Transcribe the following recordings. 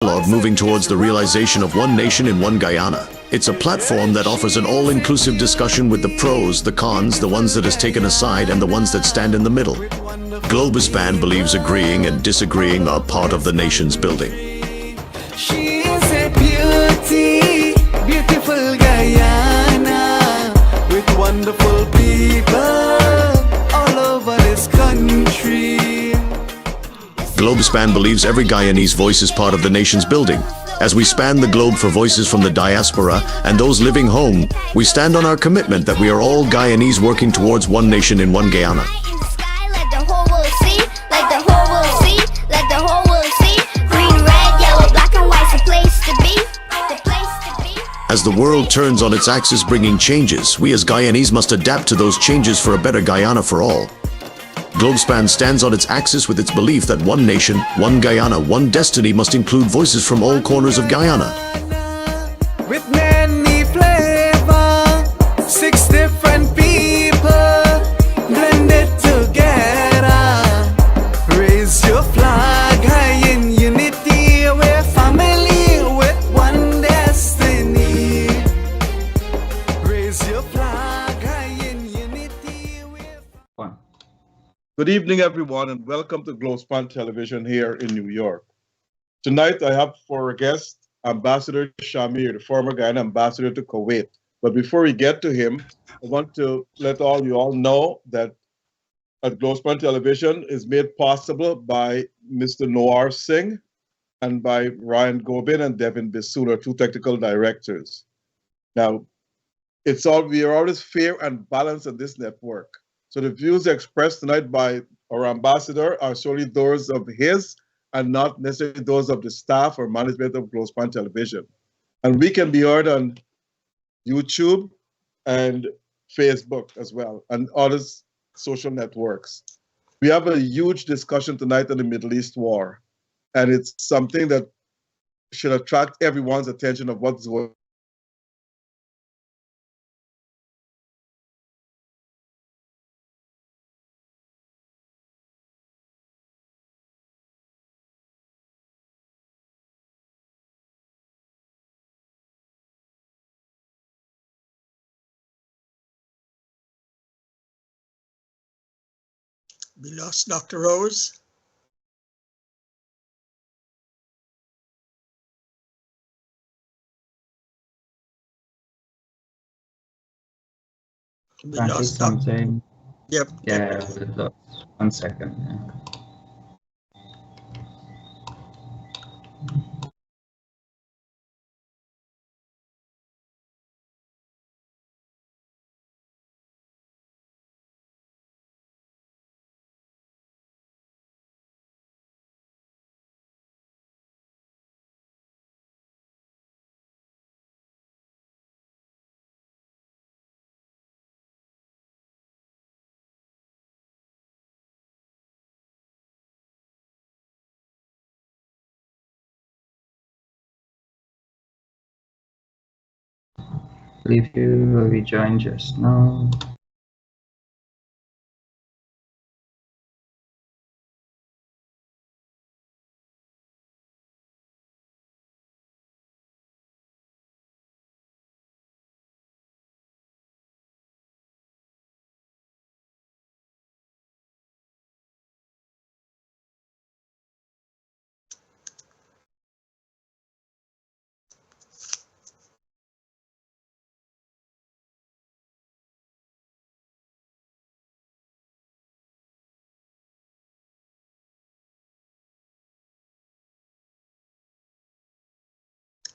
dialogue moving towards the realization of one nation in one Guyana. It's a platform that offers an all-inclusive discussion with the pros, the cons, the ones that is taken aside, and the ones that stand in the middle. Globuspan believes agreeing and disagreeing are part of the nation's building. She is a beauty, beautiful Guyana, with wonderful people all over this country. Globuspan believes every Guyanese voice is part of the nation's building. As we span the globe for voices from the diaspora and those living home, we stand on our commitment that we are all Guyanese working towards one nation in one Guyana. As the world turns on its axis bringing changes, we as Guyanese must adapt to those changes for a better Guyana for all. Globuspan stands on its axis with its belief that one nation, one Guyana, one destiny must include voices from all corners of Guyana. With many flavor, 6 different people blended together. Raise your flag high in unity, we're family with one destiny. Raise your flag high in unity. One. Good evening, everyone, and welcome to Globuspan Television here in New York. Tonight, I have for a guest Ambassador Shamir, the former Guyana ambassador to Kuwait. But before we get to him, I want to let you all know that at Globuspan Television is made possible by Mr. Noir Singh and by Ryan Gobin and Devin Bissoul, our 2 technical directors. Now, we are always fair and balanced in this network. So the views expressed tonight by our ambassador are solely those of his and not necessarily those of the staff or management of Globuspan Television. And we can be heard on YouTube and Facebook as well, and other social networks. We have a huge discussion tonight on the Middle East war, and it's something that should attract everyone's attention of what's going on. We lost Dr. Rose. We Can't do lost something. Yep. Yeah, we lost. 1 second. Yeah. Believe you will rejoin just now.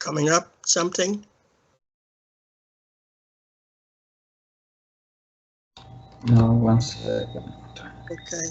Coming up, something? No, 1 second. Okay.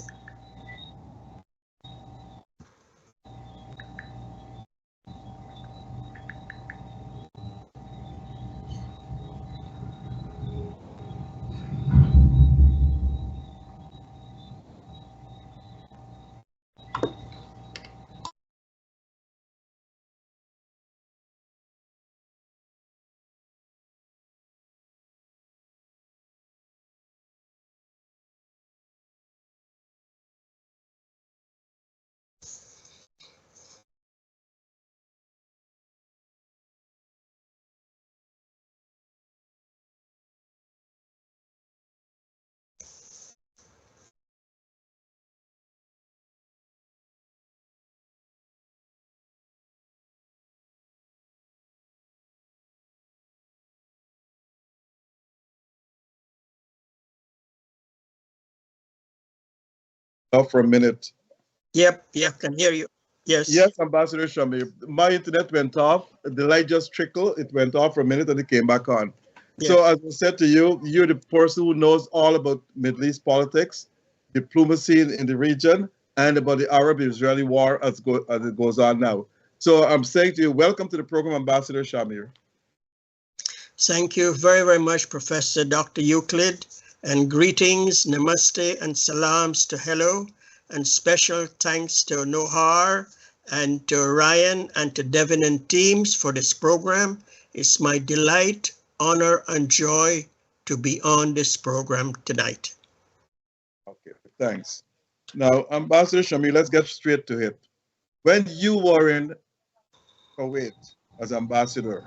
off for a minute. Yep, can hear you. Yes. Yes, Ambassador Shamir. My internet went off. The light just trickled. It went off for a minute and it came back on. Yeah. So as I said to you, you're the person who knows all about Middle East politics, diplomacy in the region, and about the Arab-Israeli war as it goes on now. So I'm saying to you, welcome to the program, Ambassador Shamir. Thank you very, very much, Professor Dr. Euclid. And greetings, namaste, and salams to hello. And special thanks to Nohar and to Ryan and to Devin and teams for this program. It's my delight, honor, and joy to be on this program tonight. Okay, thanks. Now, Ambassador Shamir, let's get straight to it. When you were in Kuwait as ambassador,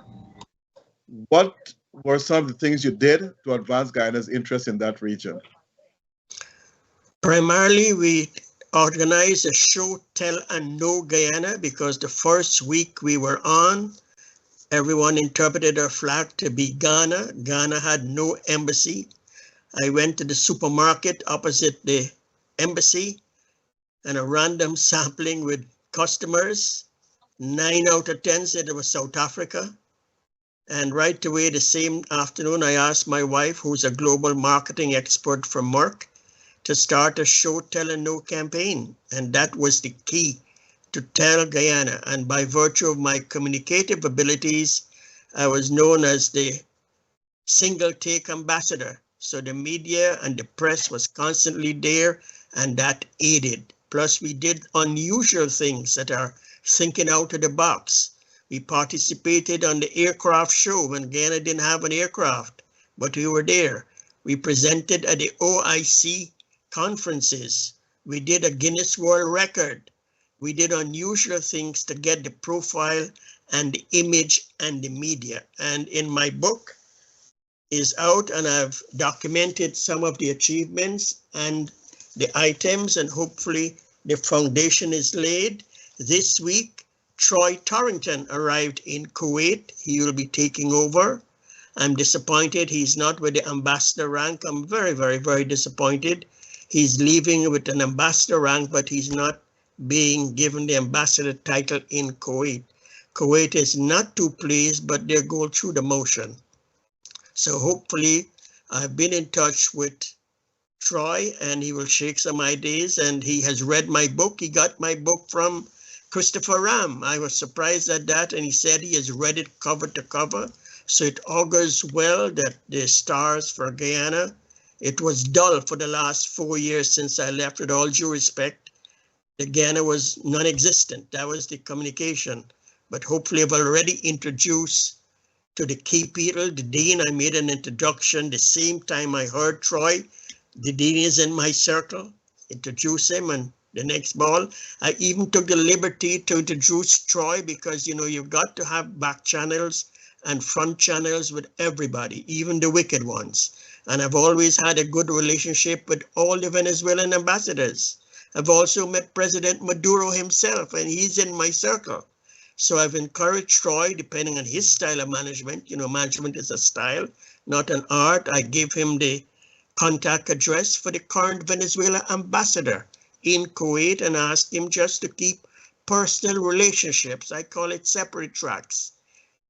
what were some of the things you did to advance Guyana's interest in that region? Primarily, we organized a show, Tell and Know Guyana, because the first week we were on, everyone interpreted our flag to be Ghana. Ghana had no embassy. I went to the supermarket opposite the embassy and a random sampling with customers. 9 out of 10 said it was South Africa. And right away the same afternoon, I asked my wife, who's a global marketing expert from Merck, to start a show, Tell and Know campaign. And that was the key to tell Guyana. And by virtue of my communicative abilities, I was known as the single take ambassador. So the media and the press was constantly there, and that aided. Plus we did unusual things that are thinking out of the box. We participated on the aircraft show when Guyana didn't have an aircraft, but we were there. We presented at the OIC conferences. We did a Guinness World Record. We did unusual things to get the profile and the image and the media. And in my book is out, and I've documented some of the achievements and the items, and hopefully the foundation is laid. This week, Troy Torrington arrived in Kuwait. He will be taking over. I'm disappointed he's not with the ambassador rank. I'm very, very, very disappointed. He's leaving with an ambassador rank, but he's not being given the ambassador title in Kuwait. Kuwait is not too pleased, but they're going through the motion. So hopefully I've been in touch with Troy and he will shake some ideas, and he has read my book. He got my book from Christopher Ram. I was surprised at that, and he said he has read it cover to cover. So it augurs well that the stars for Guyana. It was dull for the last 4 years since I left, with all due respect. The Guyana was non-existent. That was the communication. But hopefully I've already introduced to the key people, the Dean. I made an introduction the same time I heard Troy. The Dean is in my circle. Introduce him, and the next ball. I even took the liberty to introduce Troy, because, you know, you've got to have back channels and front channels with everybody, even the wicked ones. And I've always had a good relationship with all the Venezuelan ambassadors. I've also met President Maduro himself, and he's in my circle. So I've encouraged Troy, depending on his style of management. You know, management is a style, not an art. I gave him the contact address for the current Venezuela ambassador in Kuwait, and asked him just to keep personal relationships. I call it separate tracks.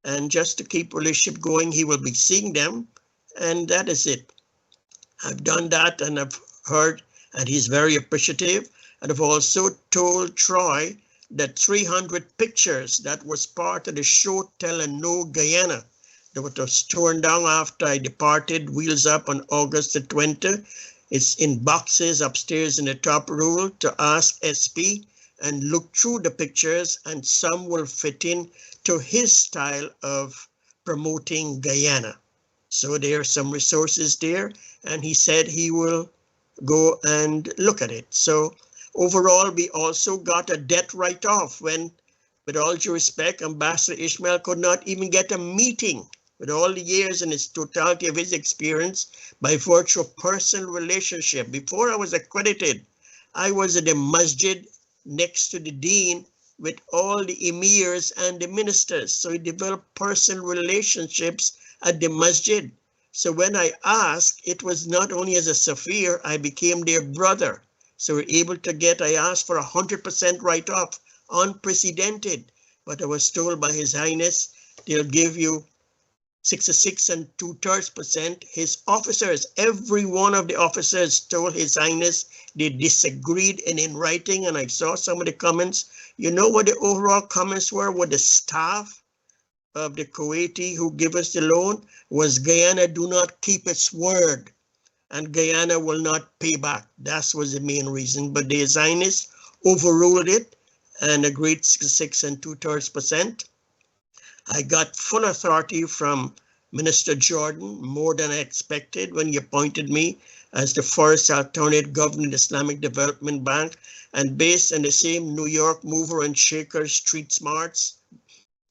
And just to keep relationship going, he will be seeing them, and that is it. I've done that, and I've heard, and he's very appreciative. And I've also told Troy that 300 pictures that was part of the show Tell and Know Guyana, that was torn down after I departed, Wheels Up on August the 20th. It's in boxes upstairs in the top room to ask SP and look through the pictures, and some will fit in to his style of promoting Guyana. So there are some resources there, and he said he will go and look at it. So overall, we also got a debt write-off when, with all due respect, Ambassador Ishmael could not even get a meeting with all the years and its totality of his experience by virtue of personal relationship. Before I was accredited, I was at the masjid next to the dean with all the emirs and the ministers. So he developed personal relationships at the masjid. So when I asked, it was not only as a Safir, I became their brother. So we're able to get, I asked for 100% write-off, unprecedented. But I was told by His Highness, they'll give you 66 and 2/3%. His officers, every one of the officers told His Highness they disagreed, and in writing, and I saw some of the comments. You know what the overall comments were with the staff of the Kuwaiti who give us the loan? Was Guyana do not keep its word, and Guyana will not pay back. That was the main reason. But His Highness overruled it and agreed 66 and 2/3%. I got full authority from Minister Jordan, more than I expected when he appointed me as the first alternate governor of the Islamic Development Bank, and based on the same New York mover and shaker street smarts,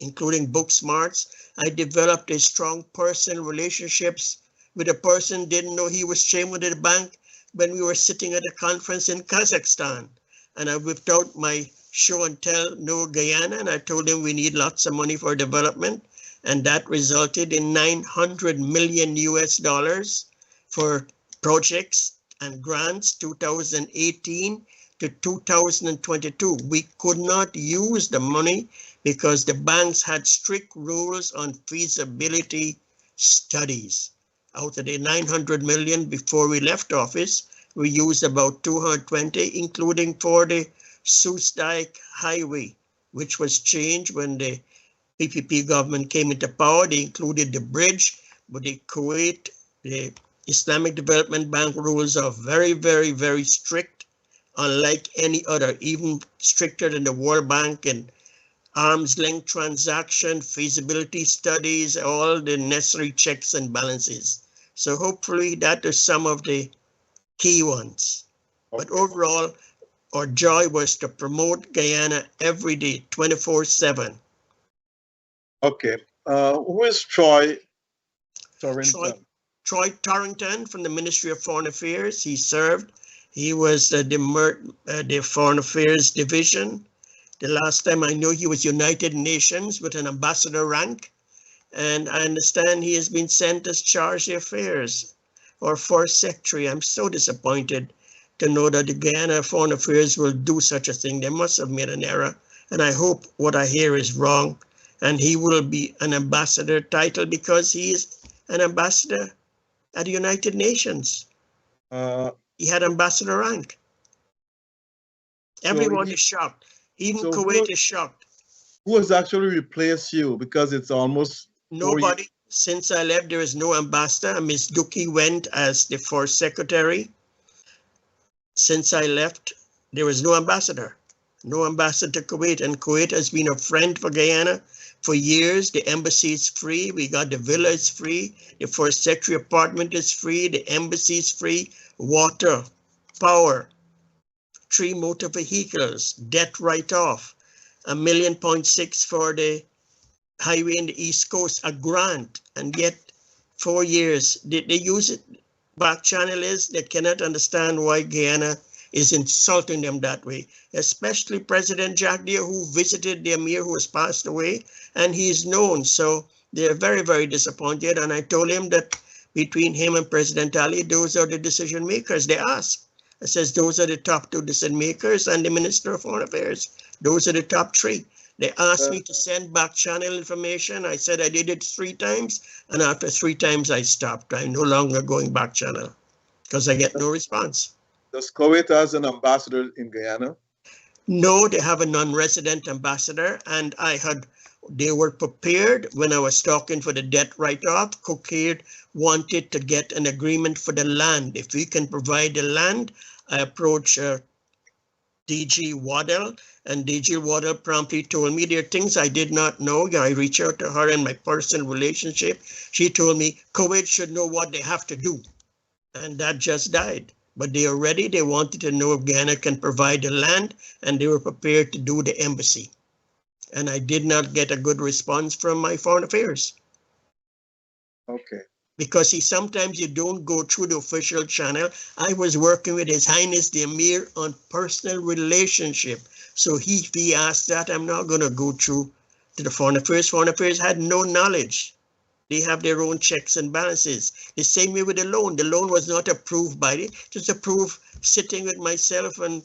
including book smarts, I developed a strong personal relationships with a person didn't know he was chairman of the bank when we were sitting at a conference in Kazakhstan. And I whipped out my show and tell No Guyana, and I told him we need lots of money for development. And that resulted in 900 million US dollars for projects and grants 2018 to 2022. We could not use the money because the banks had strict rules on feasibility studies. Out of the 900 million before we left office, we used about 220, including for the Soesdijk Highway, which was changed when the PPP government came into power. They included the bridge, but the Kuwait, the Islamic Development Bank rules are very, very, very strict, unlike any other, even stricter than the World Bank, and arm's length transaction, feasibility studies, all the necessary checks and balances. So hopefully that is some of the key ones. But overall, our joy was to promote Guyana every day, 24/7. Okay. Who is Troy Torrington? Troy Torrington from the Ministry of Foreign Affairs. He served. He was the Foreign Affairs Division. The last time I know, he was United Nations with an ambassador rank. And I understand he has been sent as charge of affairs or first secretary. I'm so disappointed to know that the Guyana Foreign Affairs will do such a thing. They must have made an error. And I hope what I hear is wrong. And he will be an ambassador title because he is an ambassador at the United Nations. He had ambassador rank. Everyone is shocked. Even Kuwait is shocked. Who has actually replaced you? Because it's almost nobody. Since I left, there is no ambassador. Ms. Duki went as the first secretary. Since I left, there is no ambassador. No ambassador to Kuwait. And Kuwait has been a friend for Guyana for years. The embassy is free. We got the villa is free. The first secretary apartment is free. The embassy is free. Water, power, 3 motor vehicles, debt write-off, $1.6 million for the highway in the East Coast, a grant, and yet 4 years. They use it. Back channel is they cannot understand why Guyana is insulting them that way, especially President Jack Deere, who visited the Emir who has passed away, and he's known. So they're very, very disappointed. And I told him that between him and President Ali, those are the decision makers. They asked. I says, those are the top 2 decision makers, and the Minister of Foreign Affairs. Those are the top 3. They asked me to send back channel information. I said I did it 3 times, and after 3 times I stopped. I'm no longer going back channel because I get no response. Does Kuwait has an ambassador in Guyana? No, they have a non-resident ambassador, and they were prepared when I was talking for the debt write-off. Kuwait wanted to get an agreement for the land. If we can provide the land, I approached DG Waddell, and DG Waddell promptly told me there are things I did not know. I reached out to her in my personal relationship. She told me Kuwait should know what they have to do, and that just died. But they are ready. They wanted to know if Guyana can provide the land, and they were prepared to do the embassy. And I did not get a good response from my foreign affairs. Okay. Because sometimes you don't go through the official channel. I was working with His Highness the Emir on personal relationship. So if he asked that, I'm not going to go through to the foreign affairs. Foreign affairs had no knowledge. They have their own checks and balances. The same way with the loan. The loan was not approved by it. It was approved sitting with myself and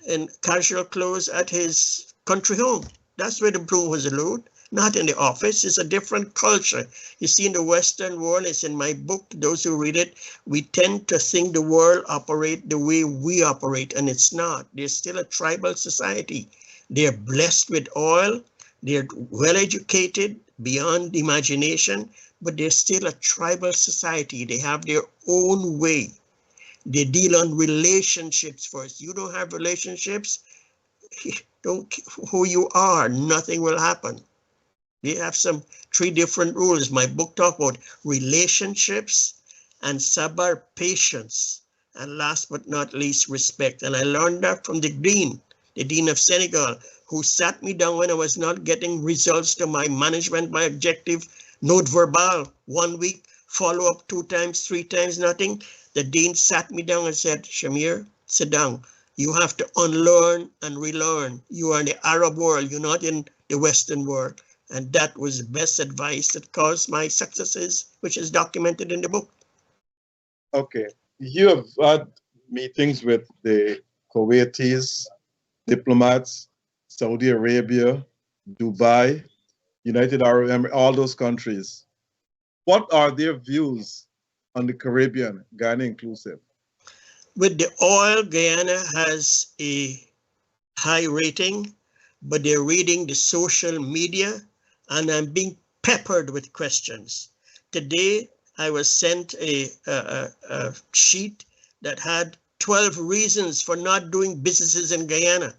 in casual clothes at his country home. That's where the loan was allowed, not in the office. It's a different culture. You see, in the Western world, it's in my book, those who read it, we tend to think the world operate the way we operate, and it's not. They're still a tribal society. They're blessed with oil. They're well-educated beyond imagination, but they're still a tribal society. They have their own way. They deal on relationships first. You don't have relationships, don't who you are, nothing will happen. They have some 3 different rules. My book talks about relationships and sabar, patience, and last but not least, respect. And I learned that from the Dean of Senegal, who sat me down when I was not getting results to my management by objective, note verbal, 1 week, follow up 2 times, 3 times, nothing. The Dean sat me down and said, Shamir, sit down. You have to unlearn and relearn. You are in the Arab world, you're not in the Western world. And that was the best advice that caused my successes, which is documented in the book. Okay. You have had meetings with the Kuwaitis, diplomats, Saudi Arabia, Dubai, United Arab Emirates, all those countries. What are their views on the Caribbean, Guyana inclusive? With the oil, Guyana has a high rating, but they're reading the social media, and I'm being peppered with questions. Today, I was sent a sheet that had 12 reasons for not doing businesses in Guyana.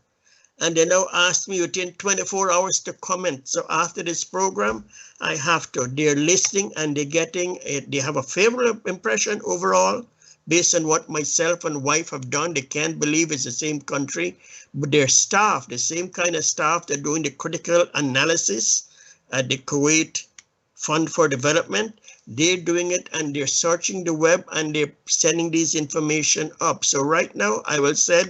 And they now asked me within 24 hours to comment. So after this program, I have to. They're listening and they have a favorable impression overall based on what myself and wife have done. They can't believe it's the same country, but their staff, the same kind of staff, they're doing the critical analysis at the Kuwait Fund for Development. They're doing it and they're searching the web and they're sending these information up. So right now, I will say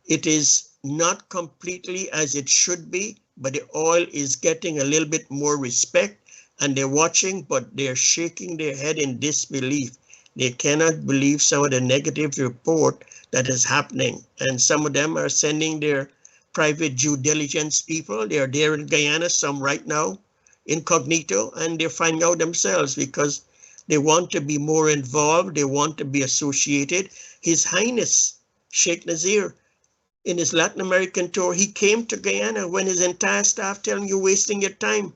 it is not completely as it should be, but the oil is getting a little bit more respect and they're watching, but they're shaking their head in disbelief. They cannot believe some of the negative report that is happening. And some of them are sending their private due diligence people. They are there in Guyana, some right now, incognito, and they're finding out themselves because they want to be more involved. They want to be associated. His Highness Sheikh Nazir, in his Latin American tour, he came to Guyana when his entire staff telling you wasting your time.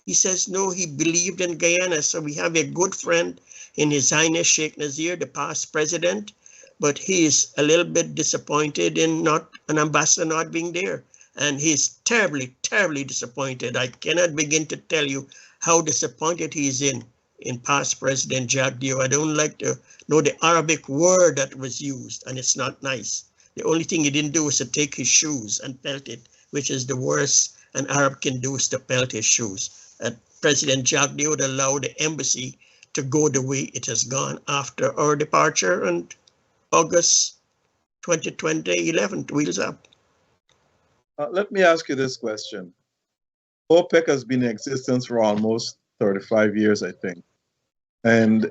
He says, no, he believed in Guyana. So we have a good friend in His Highness Sheikh Nazir, the past president, but he is a little bit disappointed in not an ambassador not being there. And he's terribly, terribly disappointed. I cannot begin to tell you how disappointed he is in past President Jacques Diop. I don't like to know the Arabic word that was used, and it's not nice. The only thing he didn't do was to take his shoes and pelt it, which is the worst an Arab can do, is to pelt his shoes. President Jacques Diop would allow the embassy to go the way it has gone after our departure on August 2020, 11th, wheels up. Let me ask you this question. OPEC has been in existence for almost 35 years, I think. And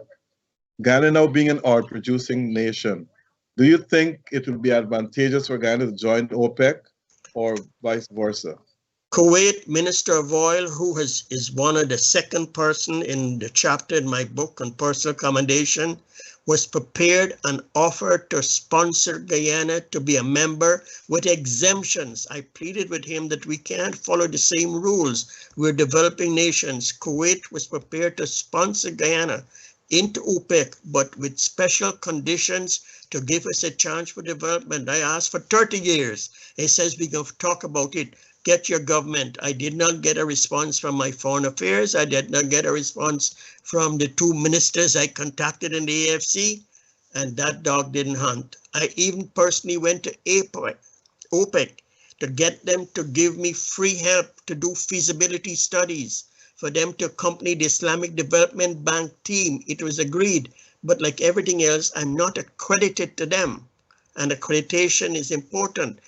Guyana now being an oil producing nation, do you think it would be advantageous for Guyana to join OPEC or vice versa? Kuwait Minister of Oil, who is one of the second person in the chapter in my book on personal commendation, was prepared and offered to sponsor Guyana to be a member with exemptions. I pleaded with him that we can't follow the same rules. We're developing nations. Kuwait was prepared to sponsor Guyana into OPEC, but with special conditions to give us a chance for development. I asked for 30 years. He says we're going to talk about it. Get your government. I did not get a response from my foreign affairs. I did not get a response from the 2 ministers I contacted in the AFC, and that dog didn't hunt. I even personally went to OPEC to get them to give me free help to do feasibility studies for them to accompany the Islamic Development Bank team. It was agreed, but like everything else, I'm not accredited to them, and accreditation is important.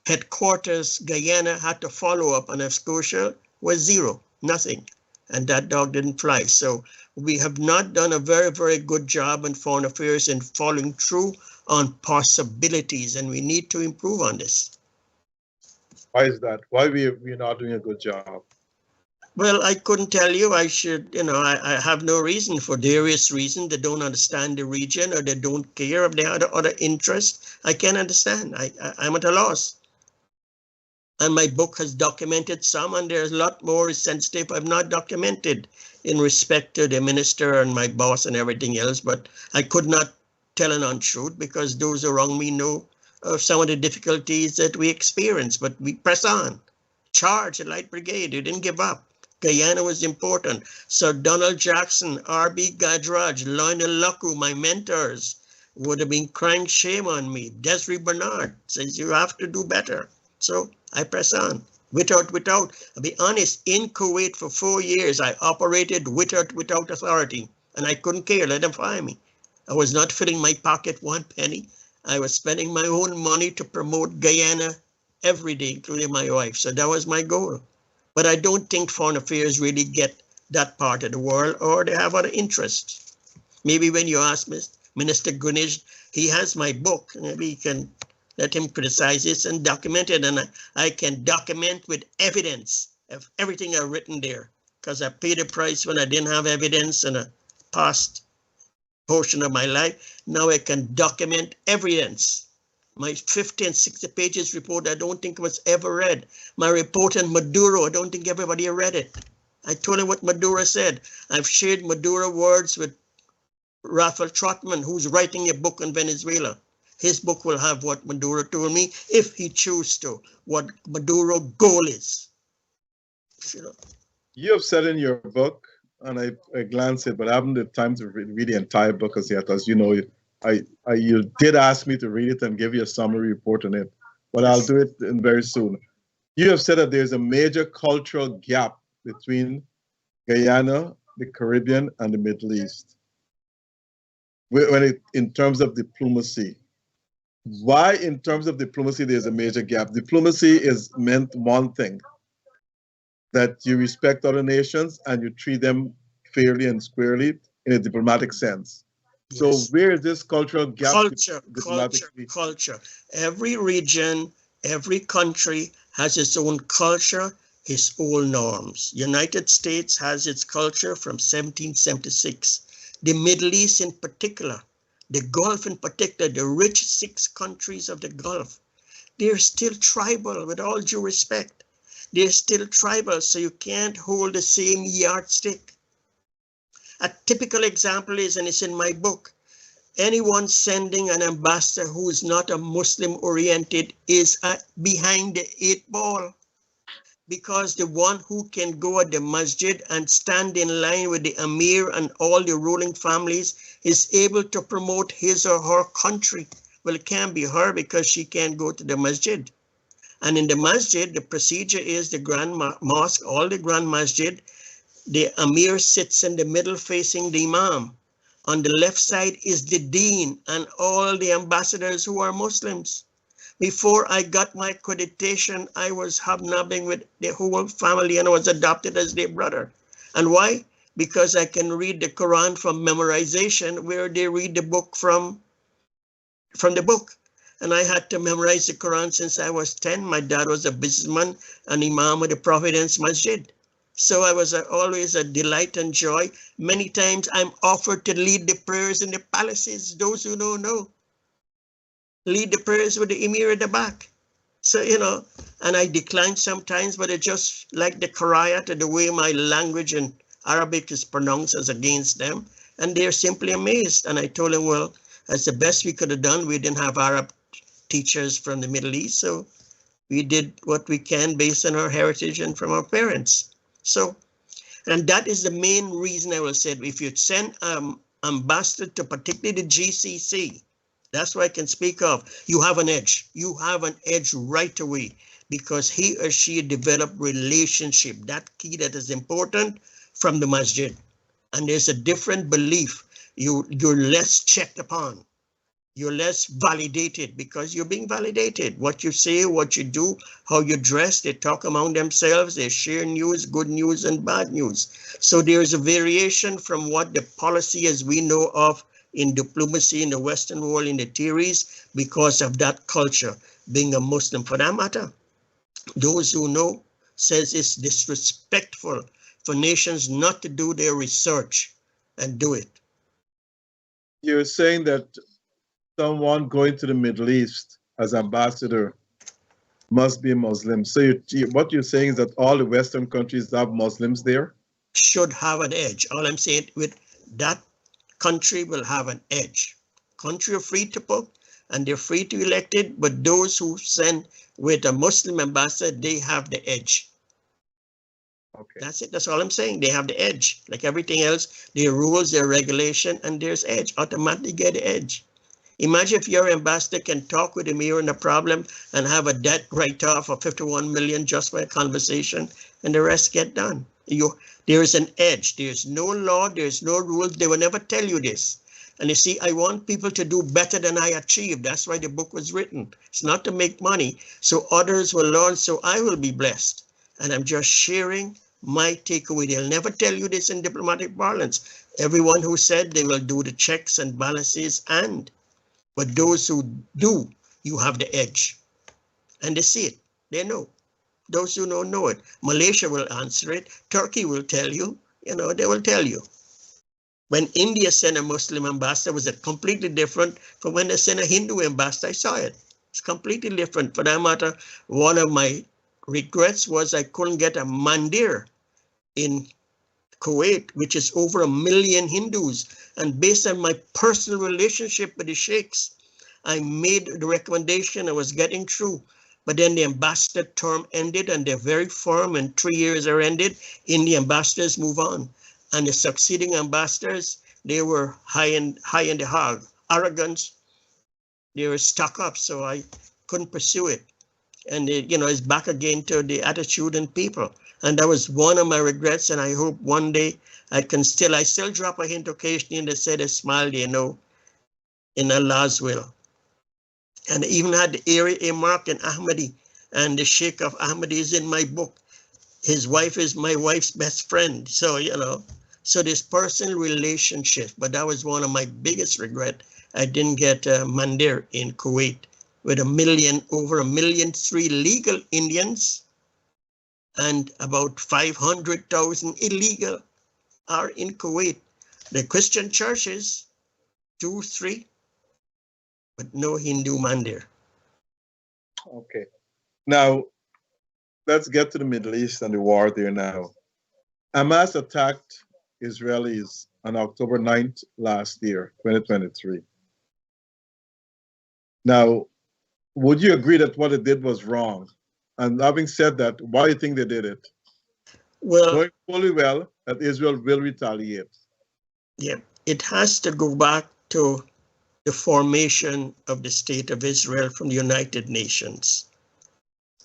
Headquarters Guyana had to follow up, and Nova Scotia was zero, nothing. and that dog didn't fly. So we have not done a very, very good job in foreign affairs in following through on possibilities, and we need to improve on this. Why is that? Why we're not doing a good job? Well, I couldn't tell you. I should, I have no reason for various reasons. They don't understand the region, or they don't care, if they have other interests. I can't understand. I'm at a loss. And my book has documented some, and there's a lot more sensitive I've not documented in respect to the minister and my boss and everything else. But I could not tell an untruth because those around me know of some of the difficulties that we experience. But we press on. Charge the Light Brigade. You didn't give up. Guyana was important. Sir Donald Jackson, R.B. Gadraj, Lionel Lucku, my mentors, would have been crying shame on me. Desiree Bernard says you have to do better. So I press on. Without. I'll be honest, in Kuwait for 4 years, I operated without authority, and I couldn't care. Let them fire me. I was not filling my pocket one penny. I was spending my own money to promote Guyana every day, including my wife. So that was my goal. But I don't think foreign affairs really get that part of the world, or they have other interests. Maybe when you ask Minister Gunnish, he has my book. Maybe you can let him criticize this and document it. And I can document with evidence of everything I've written there, because I paid a price when I didn't have evidence in a past portion of my life. Now I can document evidence. My 50 and 60 pages report, I don't think was ever read. My report on Maduro, I don't think everybody read it. I told him what Maduro said. I've shared Maduro words with Rafael Trotman, who's writing a book on Venezuela. His book will have what Maduro told me, if he chooses to, what Maduro's goal is. You have said in your book, and I glanced it, but I haven't had time to read the entire book as yet. As you know, you did ask me to read it and give you a summary report on it, but I'll do it very soon. You have said that there's a major cultural gap between Guyana, the Caribbean, and the Middle East in terms of diplomacy. Why, in terms of diplomacy, there's a major gap? Diplomacy is meant one thing, that you respect other nations and you treat them fairly and squarely in a diplomatic sense. Yes. So where is this cultural gap? Culture. Every region, every country has its own culture, its own norms. United States has its culture from 1776. The Middle East in particular, the Gulf in particular, the rich 6 countries of the Gulf, they're still tribal, with all due respect. They're still tribal, so you can't hold the same yardstick. A typical example is, and it's in my book, anyone sending an ambassador who is not a Muslim-oriented is behind the 8 ball. Because the one who can go at the masjid and stand in line with the Amir and all the ruling families is able to promote his or her country. Well, it can't be her because she can't go to the masjid. And in the masjid, the procedure is the grand mosque, all the grand masjid, the Amir sits in the middle facing the Imam. On the left side is the Deen and all the ambassadors who are Muslims. Before I got my accreditation, I was hobnobbing with the whole family and I was adopted as their brother. And why? Because I can read the Quran from memorization, where they read the book from the book. And I had to memorize the Quran since I was 10. My dad was a businessman, an imam of the Providence Masjid. So I was always a delight and joy. Many times I'm offered to lead the prayers in the palaces. Those who don't know, lead the prayers with the Emir at the back. So, and I decline sometimes, but it's just like the Qurayat, the way my language in Arabic is pronounced as against them. And they're simply amazed. And I told them, well, that's the best we could have done. We didn't have Arab teachers from the Middle East. So we did what we can based on our heritage and from our parents. So, and that is the main reason I will say, if you send ambassador to particularly the GCC, that's what I can speak of, you have an edge. You have an edge right away because he or she developed relationship, that key that is important from the masjid. And there's a different belief. You're less checked upon. You're less validated because you're being validated. What you say, what you do, how you dress, they talk among themselves, they share news, good news and bad news. So there's a variation from what the policy as we know of in diplomacy in the Western world, in the theories, because of that culture, being a Muslim. For that matter, those who know says it's disrespectful for nations not to do their research and do it. You're saying that someone going to the Middle East as ambassador must be Muslim. So what you're saying is that all the Western countries have Muslims there? Should have an edge. All I'm saying with that country will have an edge. Country are free to vote and they're free to elect it, but those who send with a Muslim ambassador, they have the edge. Okay. That's it. That's all I'm saying. They have the edge. Like everything else, their rules, their regulation, and there's edge. Automatically get the edge. Imagine if your ambassador can talk with the mayor on a problem and have a debt write-off of 51 million just by a conversation, and the rest get done. There is an edge. There's no law. There's no rules. They will never tell you this. And you see, I want people to do better than I achieved. That's why the book was written. It's not to make money, so others will learn, so I will be blessed. And I'm just sharing my takeaway. They'll never tell you this in diplomatic parlance. Everyone who said they will do the checks and balances but those who do, you have the edge. And they see it. They know. Those who don't know it. Malaysia will answer it. Turkey will tell you. They will tell you. When India sent a Muslim ambassador, was it completely different from when they sent a Hindu ambassador? I saw it. It's completely different. For that matter, one of my regrets was I couldn't get a mandir in Kuwait, which is over 1 million Hindus. And based on my personal relationship with the sheikhs, I made the recommendation. I was getting through. But then the ambassador term ended and they're very firm, and 3 years are ended. Indian ambassadors move on. And the succeeding ambassadors, they were high in the hog. Arrogance, they were stuck up, so I couldn't pursue it. And it's back again to the attitude and people. And that was one of my regrets, and I hope one day I still drop a hint occasionally, and they say they smile, in Allah's will. And I even had the area earmarked in Ahmadi, and the Sheikh of Ahmadi is in my book. His wife is my wife's best friend. So, so this personal relationship, but that was one of my biggest regret. I didn't get a mandir in Kuwait with over 1.3 million legal Indians, and about 500,000 illegal are in Kuwait. The Christian churches, 2, 3, but no Hindu mandir. Okay. Now, let's get to the Middle East and the war there now. Hamas attacked Israelis on October 9th last year, 2023. Now, would you agree that what it did was wrong? And having said that, why do you think they did it? Well, knowing fully well that Israel will retaliate. Yeah, it has to go back to the formation of the State of Israel from the United Nations.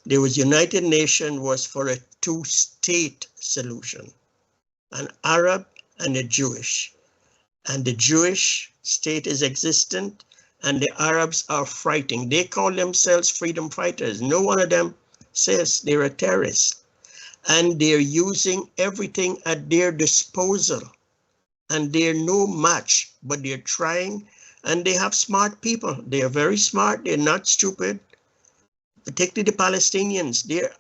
There was United Nations was for a two-state solution, an Arab and a Jewish. And the Jewish state is existent and the Arabs are fighting. They call themselves freedom fighters. No one of them says they're a terrorist. And they're using everything at their disposal. And they're no match, but they're trying. And they have smart people. They are very smart. They're not stupid. Particularly the Palestinians. They're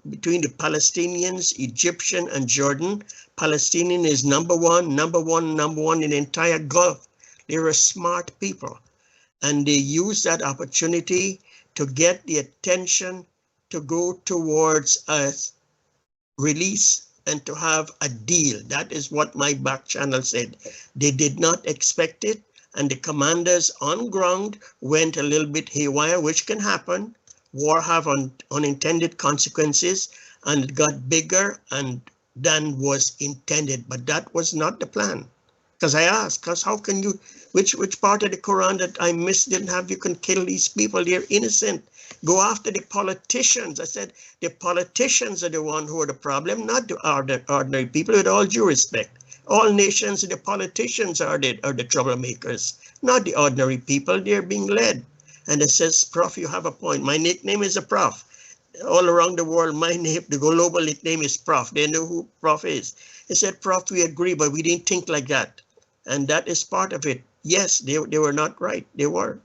between the Palestinians, Egyptian, and Jordan. Palestinian is number one in the entire Gulf. They're a smart people. And they use that opportunity to get the attention to go towards a release and to have a deal. That is what my back channel said. They did not expect it. And the commanders on ground went a little bit haywire, which can happen. War have unintended consequences, and it got bigger than was intended. But that was not the plan. Because I asked, because how can you, which part of the Quran that I missed didn't have, you can kill these people, they're innocent. Go after the politicians. I said, the politicians are the one who are the problem, not the ordinary people, with all due respect. All nations, the politicians are the troublemakers, not the ordinary people. They're being led. And it says, Prof, you have a point. My nickname is a Prof. All around the world, my name, the global nickname is Prof. They know who Prof is. He said, Prof, we agree, but we didn't think like that. And that is part of it. Yes, they were not right. They were.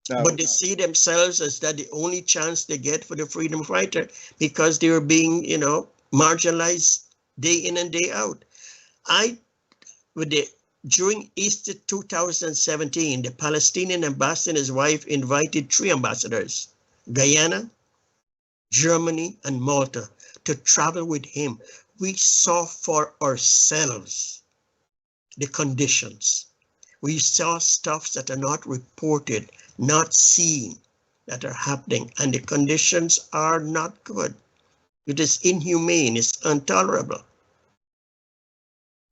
But they see themselves as that the only chance they get for the freedom fighter because they were being, marginalized day in and day out. During Easter 2017, the Palestinian ambassador and his wife invited 3 ambassadors, Guyana, Germany, and Malta, to travel with him. We saw for ourselves the conditions. We saw stuff that are not reported, not seen, that are happening, and the conditions are not good. It is inhumane, it's intolerable.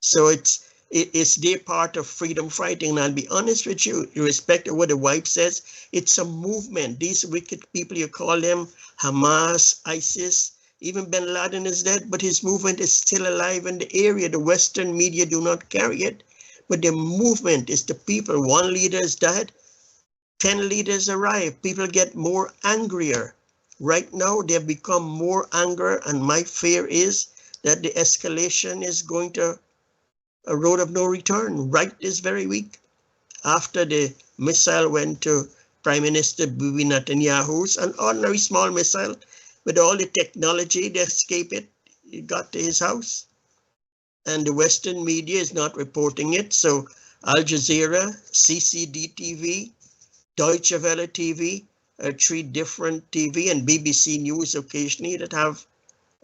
So it's their part of freedom fighting. And I'll be honest with you, irrespective of what the wife says, it's a movement. These wicked people, you call them Hamas, ISIS, even bin Laden is dead, but his movement is still alive in the area. The Western media do not carry it, but the movement is the people. 1 leader is dead, 10 leaders arrive. People get more angrier. Right now, they've become more angry, and my fear is that the escalation is going to a road of no return right this very week. After the missile went to Prime Minister Bibi Netanyahu's, an ordinary small missile, with all the technology to escape it, it got to his house. And the Western media is not reporting it. So Al Jazeera, CCD TV, Deutsche Welle TV, 3 different TV, and BBC News occasionally that have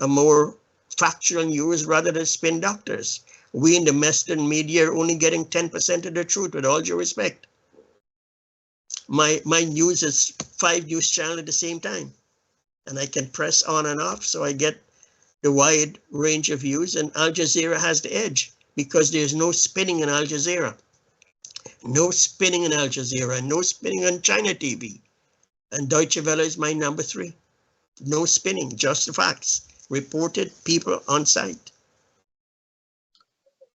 a more factual news rather than spin doctors. We in the Western media are only getting 10% of the truth, with all due respect. My news is 5 news channels at the same time, and I can press on and off, so I get the wide range of views, and Al Jazeera has the edge because there's no spinning in Al Jazeera. No spinning in Al Jazeera, no spinning on China TV. And Deutsche Welle is my number 3. No spinning, just the facts. Reported people on site.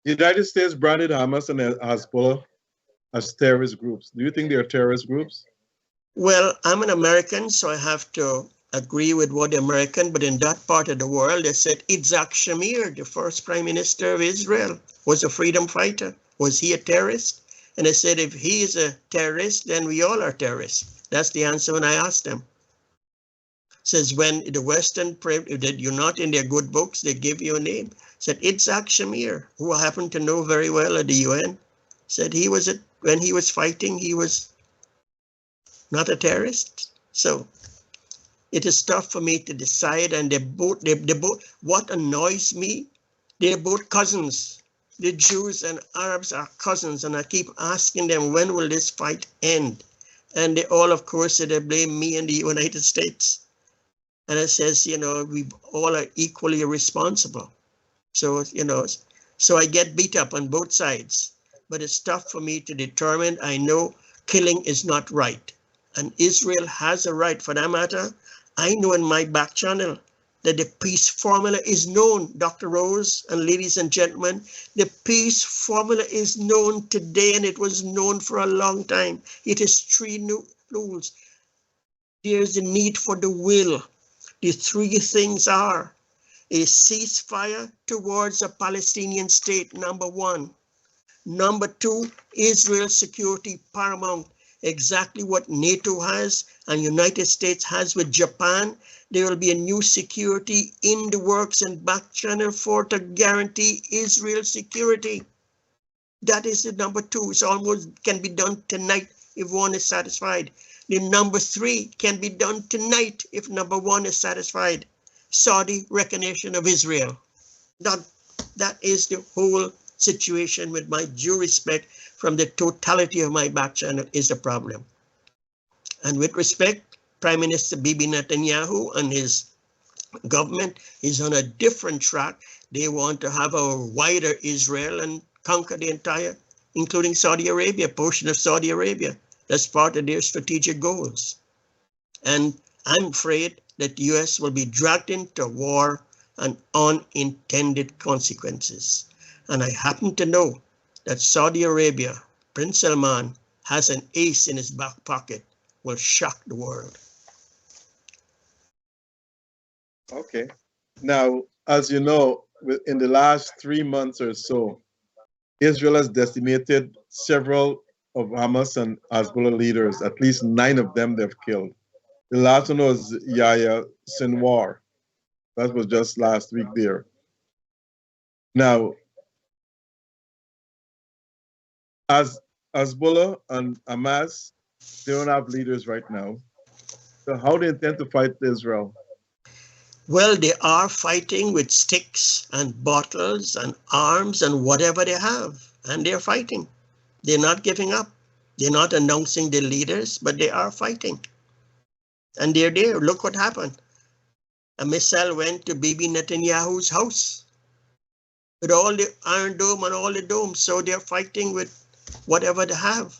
The United States branded Hamas and Hasbulla as terrorist groups. Do you think they are terrorist groups? Well, I'm an American, so I have to agree with what the American, but in that part of the world, they said Yitzhak Shamir, the first prime minister of Israel, was a freedom fighter. Was he a terrorist? And I said, if he is a terrorist, then we all are terrorists. That's the answer when I asked them. Says when the Western, that you're not in their good books, they give you a name. Said Yitzhak Shamir, who I happen to know very well at the UN, said he was when he was fighting, he was not a terrorist. So it is tough for me to decide, and they both, what annoys me, they're both cousins. The Jews and Arabs are cousins, and I keep asking them, when will this fight end? And they all, of course, they blame me and the United States. And it says, we all are equally responsible. So, so I get beat up on both sides, but it's tough for me to determine. I know killing is not right, and Israel has a right. For that matter, I know in my back channel that the peace formula is known, Dr. Rose and ladies and gentlemen. The peace formula is known today, and it was known for a long time. It is 3 new rules. There's a need for the will. The 3 things are a ceasefire towards a Palestinian state, number 1. Number 2, Israel's security paramount. Exactly what NATO has and United States has with Japan. There will be a new security in the works and back channel to guarantee Israel's security. That is the number 2. It's almost can be done tonight if one is satisfied. The number 3 can be done tonight if number 1 is satisfied. Saudi recognition of Israel. That is the whole situation, with my due respect from the totality of my back channel, is a problem. And with respect, Prime Minister Bibi Netanyahu and his government is on a different track. They want to have a wider Israel and conquer the entire, including Saudi Arabia, portion of Saudi Arabia. That's part of their strategic goals. And I'm afraid that the US will be dragged into war and unintended consequences. And I happen to know that Saudi Arabia, Prince Salman, has an ace in his back pocket, will shock the world. Okay. Now, as you know, in the last 3 months or so, Israel has decimated several of Hamas and Hasbulla leaders. At least 9 of them they've killed. The last one was Yahya Sinwar. That was just last week there. Now, as Hasbulla and Hamas, they don't have leaders right now. So how do they intend to fight Israel? Well, they are fighting with sticks and bottles and arms and whatever they have, and they're fighting. They're not giving up. They're not announcing their leaders, but they are fighting. And they're there. Look what happened. A missile went to Bibi Netanyahu's house with all the Iron Dome and all the domes. So they're fighting with whatever they have.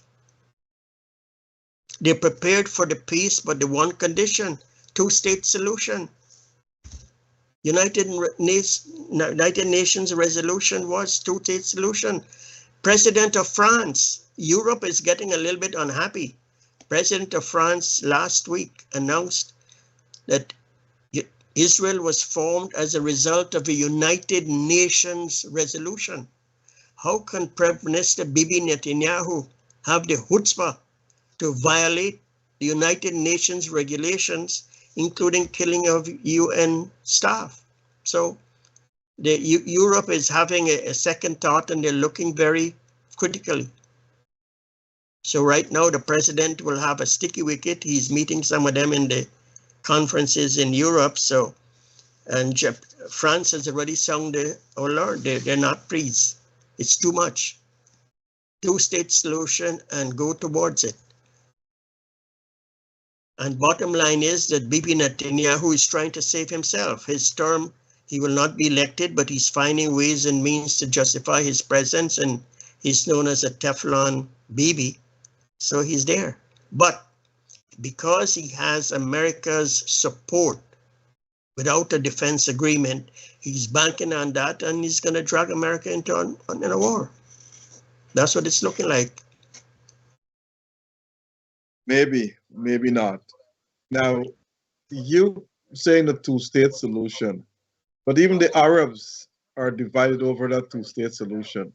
They're prepared for the peace, but the one condition, two-state solution. United Nations resolution was two-state solution. President of France, Europe is getting a little bit unhappy. President of France last week announced that Israel was formed as a result of a United Nations resolution. How can Prime Minister Bibi Netanyahu have the chutzpah to violate the United Nations regulations, including killing of UN staff? So Europe is having a second thought, and they're looking very critically. So right now the president will have a sticky wicket. He's meeting some of them in the conferences in Europe. So, and France has already sung the, oh Lord, they're not pleased. It's too much. Two-state solution and go towards it. And bottom line is that Bibi Netanyahu is trying to save himself. His term, he will not be elected, but he's finding ways and means to justify his presence, and he's known as a Teflon Bibi. So he's there. But because he has America's support without a defense agreement, he's banking on that, and he's going to drag America into a war. That's what it's looking like. Maybe, maybe not. Now, you saying the two-state solution, but even the Arabs are divided over that two-state solution.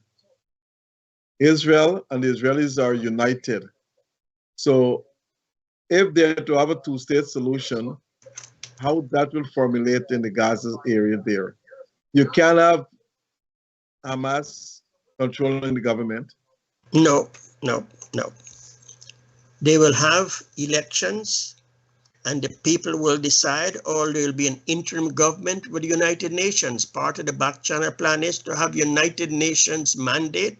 Israel and the Israelis are united. So if they're to have a two-state solution, how that will formulate in the Gaza area there? You can't have Hamas controlling the government. No. They will have elections, and the people will decide, or there will be an interim government with the United Nations. Part of the back channel plan is to have United Nations mandate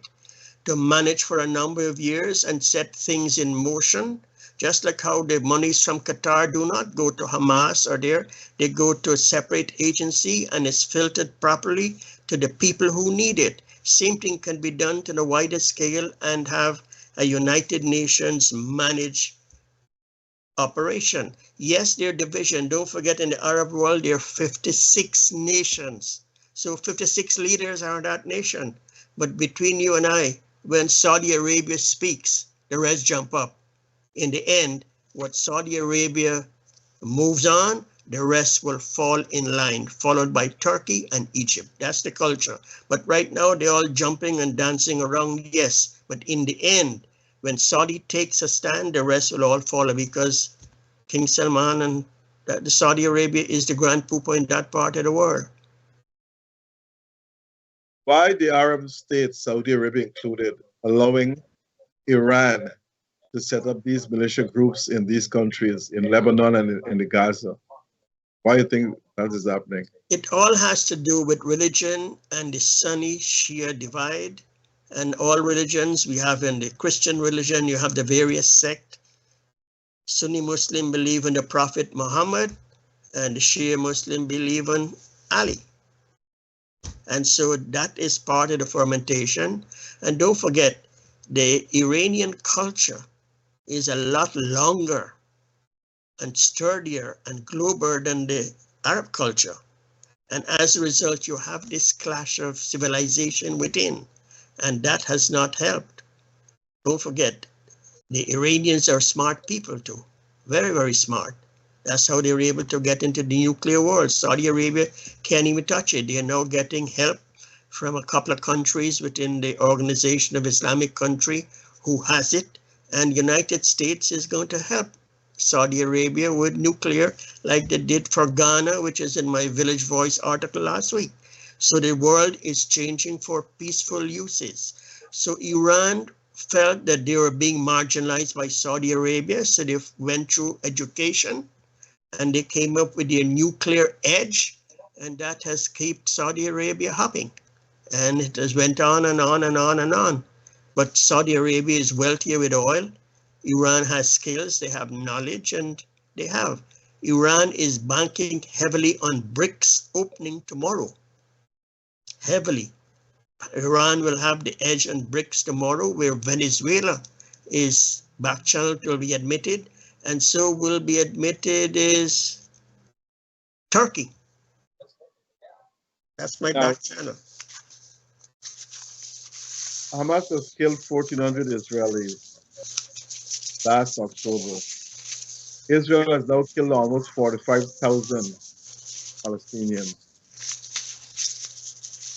to manage for a number of years and set things in motion, just like how the monies from Qatar do not go to Hamas or there, they go to a separate agency and it's filtered properly to the people who need it. Same thing can be done to the wider scale and have a United Nations managed operation. Yes, there are division. Don't forget, in the Arab world, there are 56 nations. So 56 leaders are that nation. But between you and I, when Saudi Arabia speaks, the rest jump up. In the end, what Saudi Arabia moves on, the rest will fall in line, followed by Turkey and Egypt. That's the culture. But right now, they're all jumping and dancing around, yes. But in the end, when Saudi takes a stand, the rest will all follow, because King Salman and the Saudi Arabia is the grand pooper in that part of the world. Why the Arab states, Saudi Arabia included, allowing Iran to set up these militia groups in these countries, in Lebanon and in the Gaza? Why do you think that is happening? It all has to do with religion and the Sunni-Shia divide. And all religions, we have in the Christian religion, you have the various sects. Sunni Muslim believe in the Prophet Muhammad, and the Shia Muslim believe in Ali. And so that is part of the fermentation. And don't forget, the Iranian culture is a lot longer and sturdier and globaler than the Arab culture. And as a result, you have this clash of civilization within, and that has not helped. Don't forget, the Iranians are smart people too, very, very smart. That's how they were able to get into the nuclear world. Saudi Arabia can't even touch it. They are now getting help from a couple of countries within the Organization of Islamic Country who has it, and United States is going to help Saudi Arabia with nuclear like they did for Ghana, which is in my Village Voice article last week. So the world is changing for peaceful uses. So Iran felt that they were being marginalized by Saudi Arabia, so they went through education and they came up with their nuclear edge, and that has kept Saudi Arabia hopping. And it has went on and on and on and on. But Saudi Arabia is wealthier with oil. Iran has skills, they have knowledge, and they have. Iran is banking heavily on BRICS opening tomorrow. Heavily. Iran will have the edge on BRICS tomorrow, where Venezuela is back channel to be admitted, and so will be admitted is Turkey. That's my back channel. Hamas has killed 1,400 Israelis last October. Israel has now killed almost 45,000 Palestinians.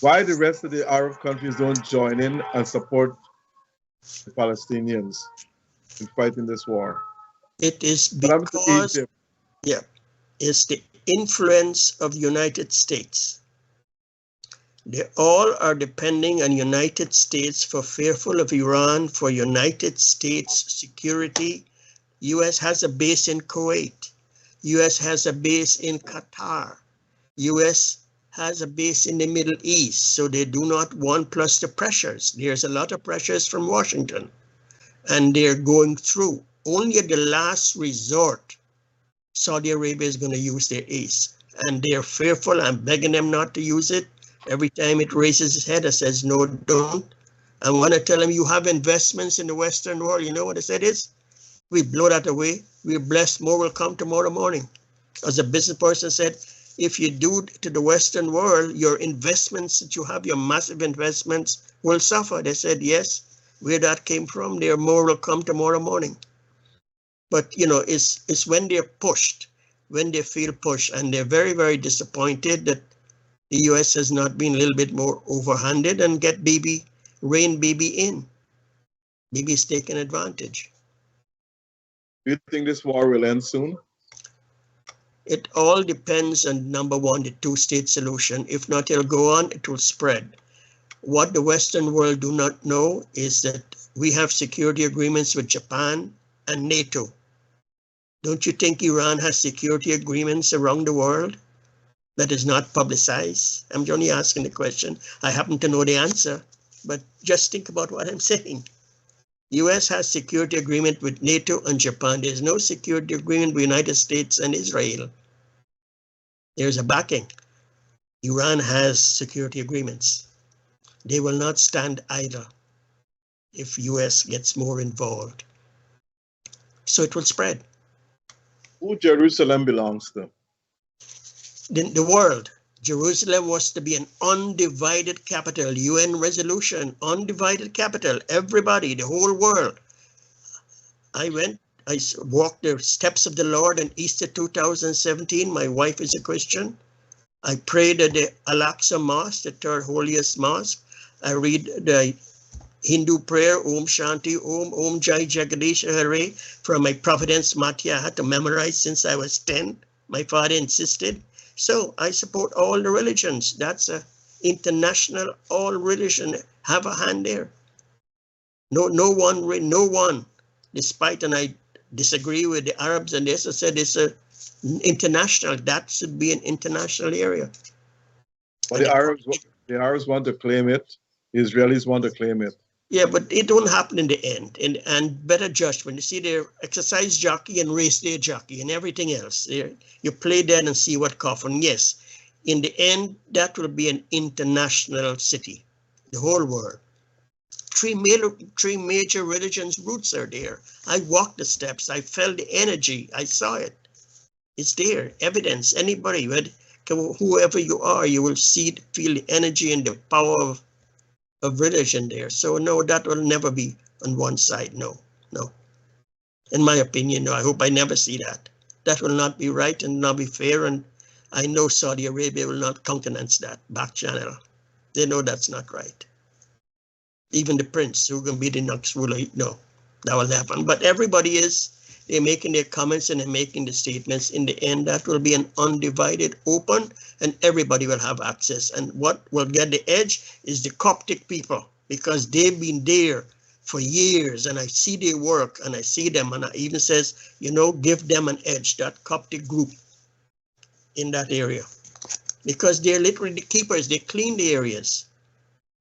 Why the rest of the Arab countries don't join in and support the Palestinians in fighting this war? It is because, yeah, it's the influence of the United States. They all are depending on United States for fearful of Iran, for United States security. US has a base in Kuwait. US has a base in Qatar. US has a base in the Middle East. So they do not want, plus the pressures. There's a lot of pressures from Washington, and they're going through. Only at the last resort, Saudi Arabia is going to use their ace, and they're fearful. I'm begging them not to use it. Every time it raises its head, it says, no, don't. I want to tell them, you have investments in the Western world. You know what I said is? We blow that away. We're blessed. More will come tomorrow morning. As a business person said, if you do to the Western world, your investments that you have, your massive investments will suffer. They said, yes, where that came from, their more will come tomorrow morning. But, you know, it's when they're pushed, when they feel pushed, and they're very, very disappointed that the US has not been a little bit more overhanded and get rein Bibi in. Bibi's taking advantage. Do you think this war will end soon? It all depends on, number one, the two-state solution. If not, it'll go on, it will spread. What the Western world do not know is that we have security agreements with Japan and NATO. Don't you think Iran has security agreements around the world that is not publicized? I'm only asking the question. I happen to know the answer, but just think about what I'm saying. US has security agreement with NATO and Japan. There's no security agreement with the United States and Israel. There's a backing. Iran has security agreements. They will not stand idle if US gets more involved. So it will spread. Who Jerusalem belongs to? The world. Jerusalem was to be an undivided capital, UN resolution, undivided capital, everybody, the whole world. I walked the steps of the Lord in Easter 2017. My wife is a Christian. I prayed at the Al-Aqsa Mosque, the third holiest mosque. I read the Hindu prayer, Om Shanti, Om Jai Jagadish Hare, from my Providence Matya. I had to memorize since I was 10. My father insisted. So I support all the religions. That's a international, all religion have a hand there. No one, despite, and I disagree with the Arabs, and they also said it's a international, that should be an international area. Well, the Arabs want to claim it. The Israelis want to claim it. Yeah, but it won't happen in the end. And better judgment. You see, they're exercise jockey and race day jockey and everything else. You play that and see what coffin. Yes, in the end, that will be an international city, the whole world. Three major religions' roots are there. I walked the steps. I felt the energy. I saw it. It's there, evidence. Anybody whoever you are, you will feel the energy and the power of religion there. So no, that will never be on one side. No, no. In my opinion, no, I hope I never see that. That will not be right and not be fair. And I know Saudi Arabia will not countenance that back channel. They know that's not right. Even the prince who can be the next ruler, no, that will happen. But everybody they're making their comments and they're making the statements. In the end, that will be an undivided, open, and everybody will have access. And what will get the edge is the Coptic people, because they've been there for years, and I see their work, and I see them, and I even says, give them an edge, that Coptic group in that area, because they're literally the keepers. They clean the areas,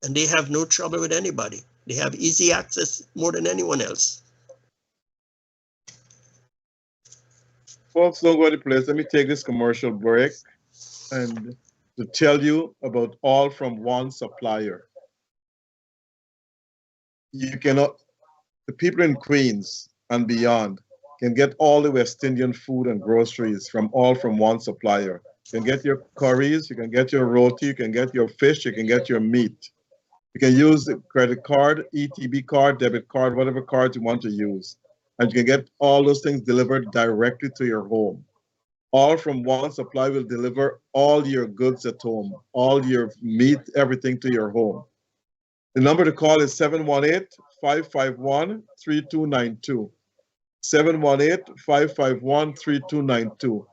and they have no trouble with anybody. They have easy access more than anyone else. Folks, don't go to place. Let me take this commercial break and to tell you about all from one supplier. You cannot, the people in Queens and beyond can get all the West Indian food and groceries from all from one supplier. You can get your curries, you can get your roti, you can get your fish, you can get your meat. You can use the credit card, ETB card, debit card, whatever card you want to use. And you can get all those things delivered directly to your home. All from one supply will deliver all your goods at home, all your meat, everything to your home. The number to call is 718-551-3292. 718-551-3292.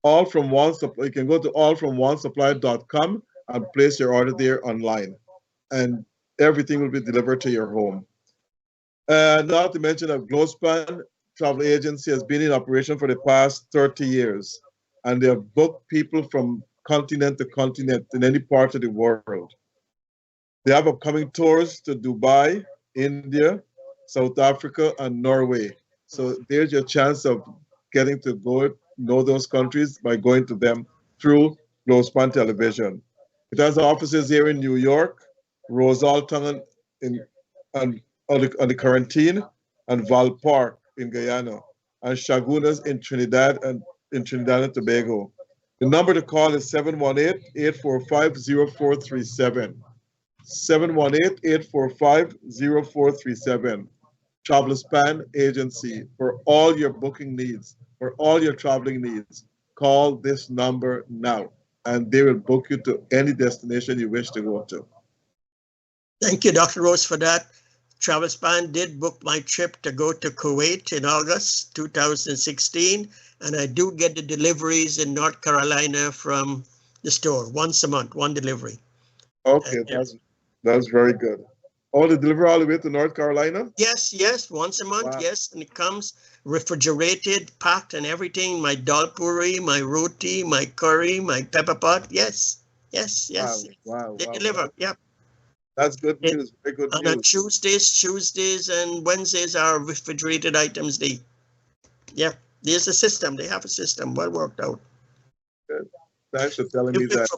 All from one supply. You can go to allfromonesupply.com and place your order there online, and everything will be delivered to your home. Not to mention that Globespan Travel Agency has been in operation for the past 30 years, and they have booked people from continent to continent in any part of the world. They have upcoming tours to Dubai, India, South Africa, and Norway. So there's your chance of getting to know those countries by going to them through Globespan Television. It has offices here in New York, Rosalton on the Quarantine, and Val Park in Guyana, and Shagunas in Trinidad and Tobago. The number to call is 718-845-0437. 718-845-0437. Travel-Span Agency for all your booking needs, for all your traveling needs. Call this number now, and they will book you to any destination you wish to go to. Thank you, Dr. Rose, for that. Travel-Span did book my trip to go to Kuwait in August 2016, and I do get the deliveries in North Carolina from the store once a month, one delivery. Okay, that's very good. Oh, they deliver all the way to North Carolina? Yes, once a month, wow. Yes, and it comes refrigerated, packed, and everything. My dal puri, my roti, my curry, my pepper pot. Yes. Wow. They deliver. Yep. That's good news. Very good news. And on Tuesdays and Wednesdays are refrigerated items. There's a system. They have a system well worked out. Good. Thanks for telling me that.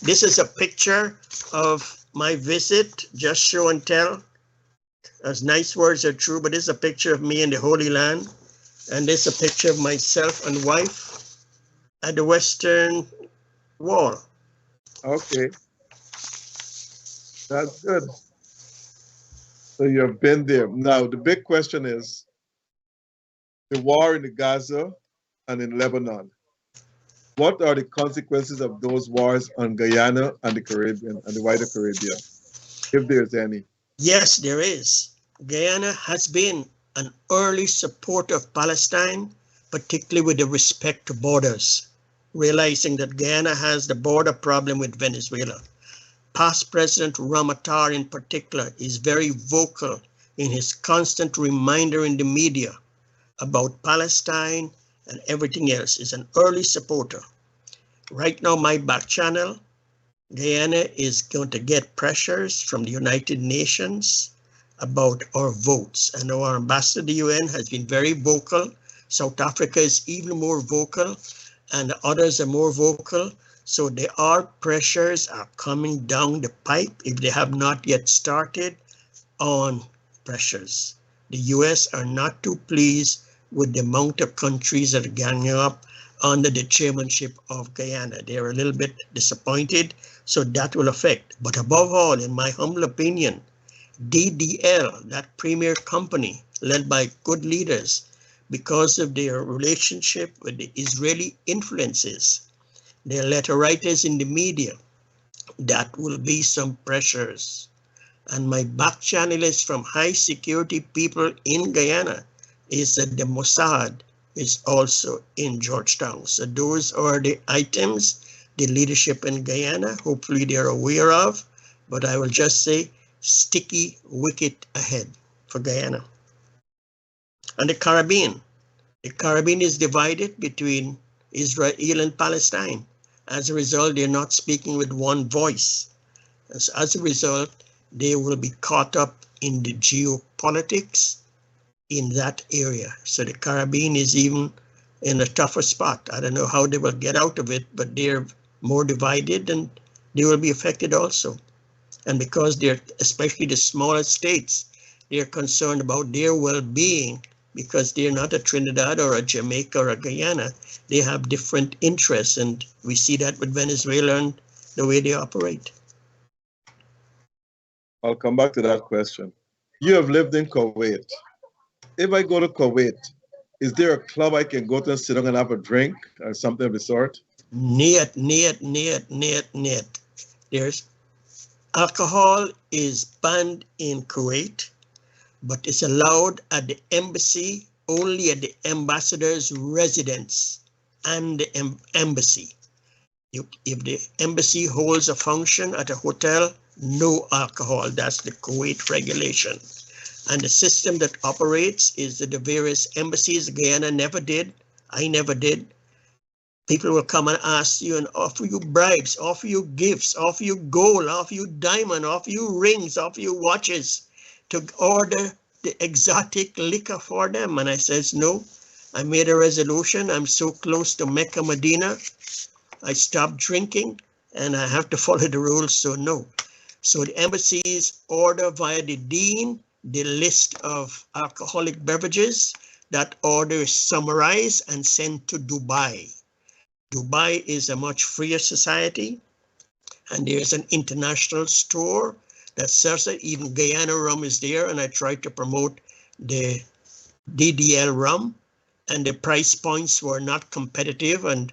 This is a picture of my visit, just show and tell. As nice words are true, but this is a picture of me in the Holy Land. And this is a picture of myself and wife at the Western Wall. Okay. That's good. So you have been there. Now, the big question is the war in Gaza and in Lebanon. What are the consequences of those wars on Guyana and the Caribbean and the wider Caribbean, if there's any? Yes, there is. Guyana has been an early supporter of Palestine, particularly with the respect to borders, realizing that Guyana has the border problem with Venezuela. Past President Ramatar in particular is very vocal in his constant reminder in the media about Palestine and everything else. Is an early supporter. Right now, my back channel, Guyana is going to get pressures from the United Nations about our votes. And our ambassador to the UN has been very vocal. South Africa is even more vocal, and others are more vocal. So there are pressures are coming down the pipe, if they have not yet started, on pressures. The US are not too pleased with the amount of countries that are ganging up under the chairmanship of Guyana. They're a little bit disappointed, so that will affect. But above all, in my humble opinion, DDL, that premier company led by good leaders, because of their relationship with the Israeli influences, their letter writers in the media, that will be some pressures. And my back channel is from high security people in Guyana is that the Mossad is also in Georgetown. So those are the items the leadership in Guyana, hopefully they're aware of, but I will just say sticky wicket ahead for Guyana. And the Caribbean is divided between Israel and Palestine. As a result, they're not speaking with one voice. As a result, they will be caught up in the geopolitics in that area. So the Caribbean is even in a tougher spot. I don't know how they will get out of it, but they're more divided and they will be affected also. And because they're, especially the smaller states, they're concerned about their well-being because they're not a Trinidad or a Jamaica or a Guyana. They have different interests, and we see that with Venezuela and the way they operate. I'll come back to that question. You have lived in Kuwait. If I go to Kuwait, is there a club I can go to and sit down and have a drink or something of the sort? Niet. There's alcohol is banned in Kuwait, but it's allowed at the embassy, only at the ambassador's residence and the embassy. If the embassy holds a function at a hotel, no alcohol. That's the Kuwait regulation. And the system that operates is that the various embassies, Guyana never did, I never did. People will come and ask you and offer you bribes, offer you gifts, offer you gold, offer you diamond, offer you rings, offer you watches to order the exotic liquor for them. And I says, no, I made a resolution. I'm so close to Mecca, Medina. I stopped drinking and I have to follow the rules, so no. So the embassies order via the dean the list of alcoholic beverages. That order is summarized and sent to Dubai. Dubai is a much freer society, and there's an international store that serves it. Even Guyana rum is there, and I tried to promote the DDL rum, and the price points were not competitive, and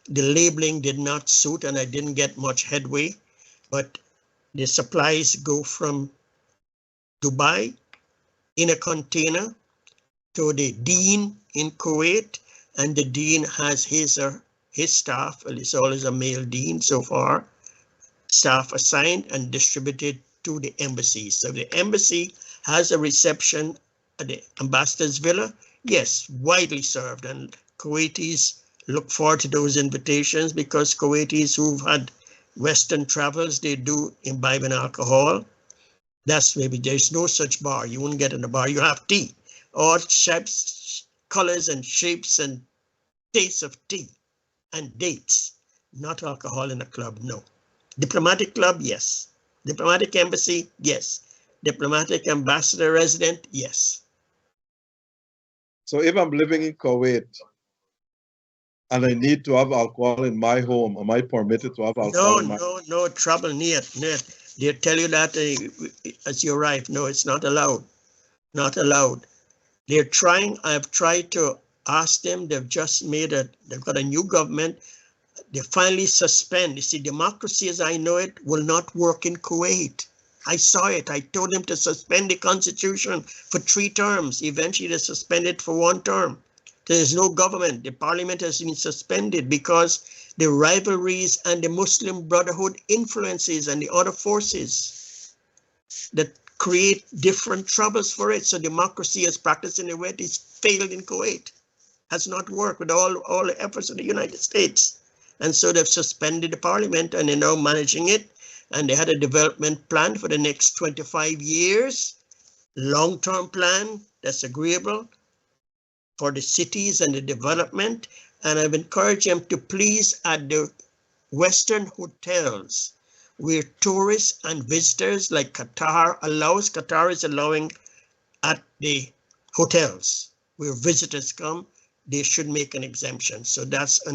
the labeling did not suit, and I didn't get much headway. But the supplies go from Dubai in a container to the dean in Kuwait, and the dean has his staff, well, it's always a male dean so far, staff assigned and distributed to the embassies. So the embassy has a reception at the ambassador's villa, yes, widely served, and Kuwaitis look forward to those invitations because Kuwaitis who've had Western travels, they do imbibe in alcohol. That's maybe there's no such bar. You wouldn't get in a bar. You have tea, all shapes, colors and shapes and tastes of tea and dates. Not alcohol in a club, no. Diplomatic club, yes. Diplomatic embassy, yes. Diplomatic ambassador resident, yes. So if I'm living in Kuwait and I need to have alcohol in my home, am I permitted to have alcohol? No trouble, Niet. They tell you that as you arrive. No, it's not allowed. Not allowed. They're trying. I've tried to ask them. They've just made they've got a new government. They finally suspend. You see, democracy as I know it will not work in Kuwait. I saw it. I told them to suspend the constitution for 3 terms. Eventually they suspended for 1 term. There's no government. The parliament has been suspended because the rivalries and the Muslim Brotherhood influences and the other forces that create different troubles for it. So democracy as practiced in the West is failed in Kuwait. Has not worked with all the efforts of the United States. And so they've suspended the parliament and they're now managing it. And they had a development plan for the next 25 years, long-term plan that's agreeable for the cities and the development. And I've encouraged them to please at the Western hotels where tourists and visitors like Qatar is allowing at the hotels where visitors come, they should make an exemption. So that's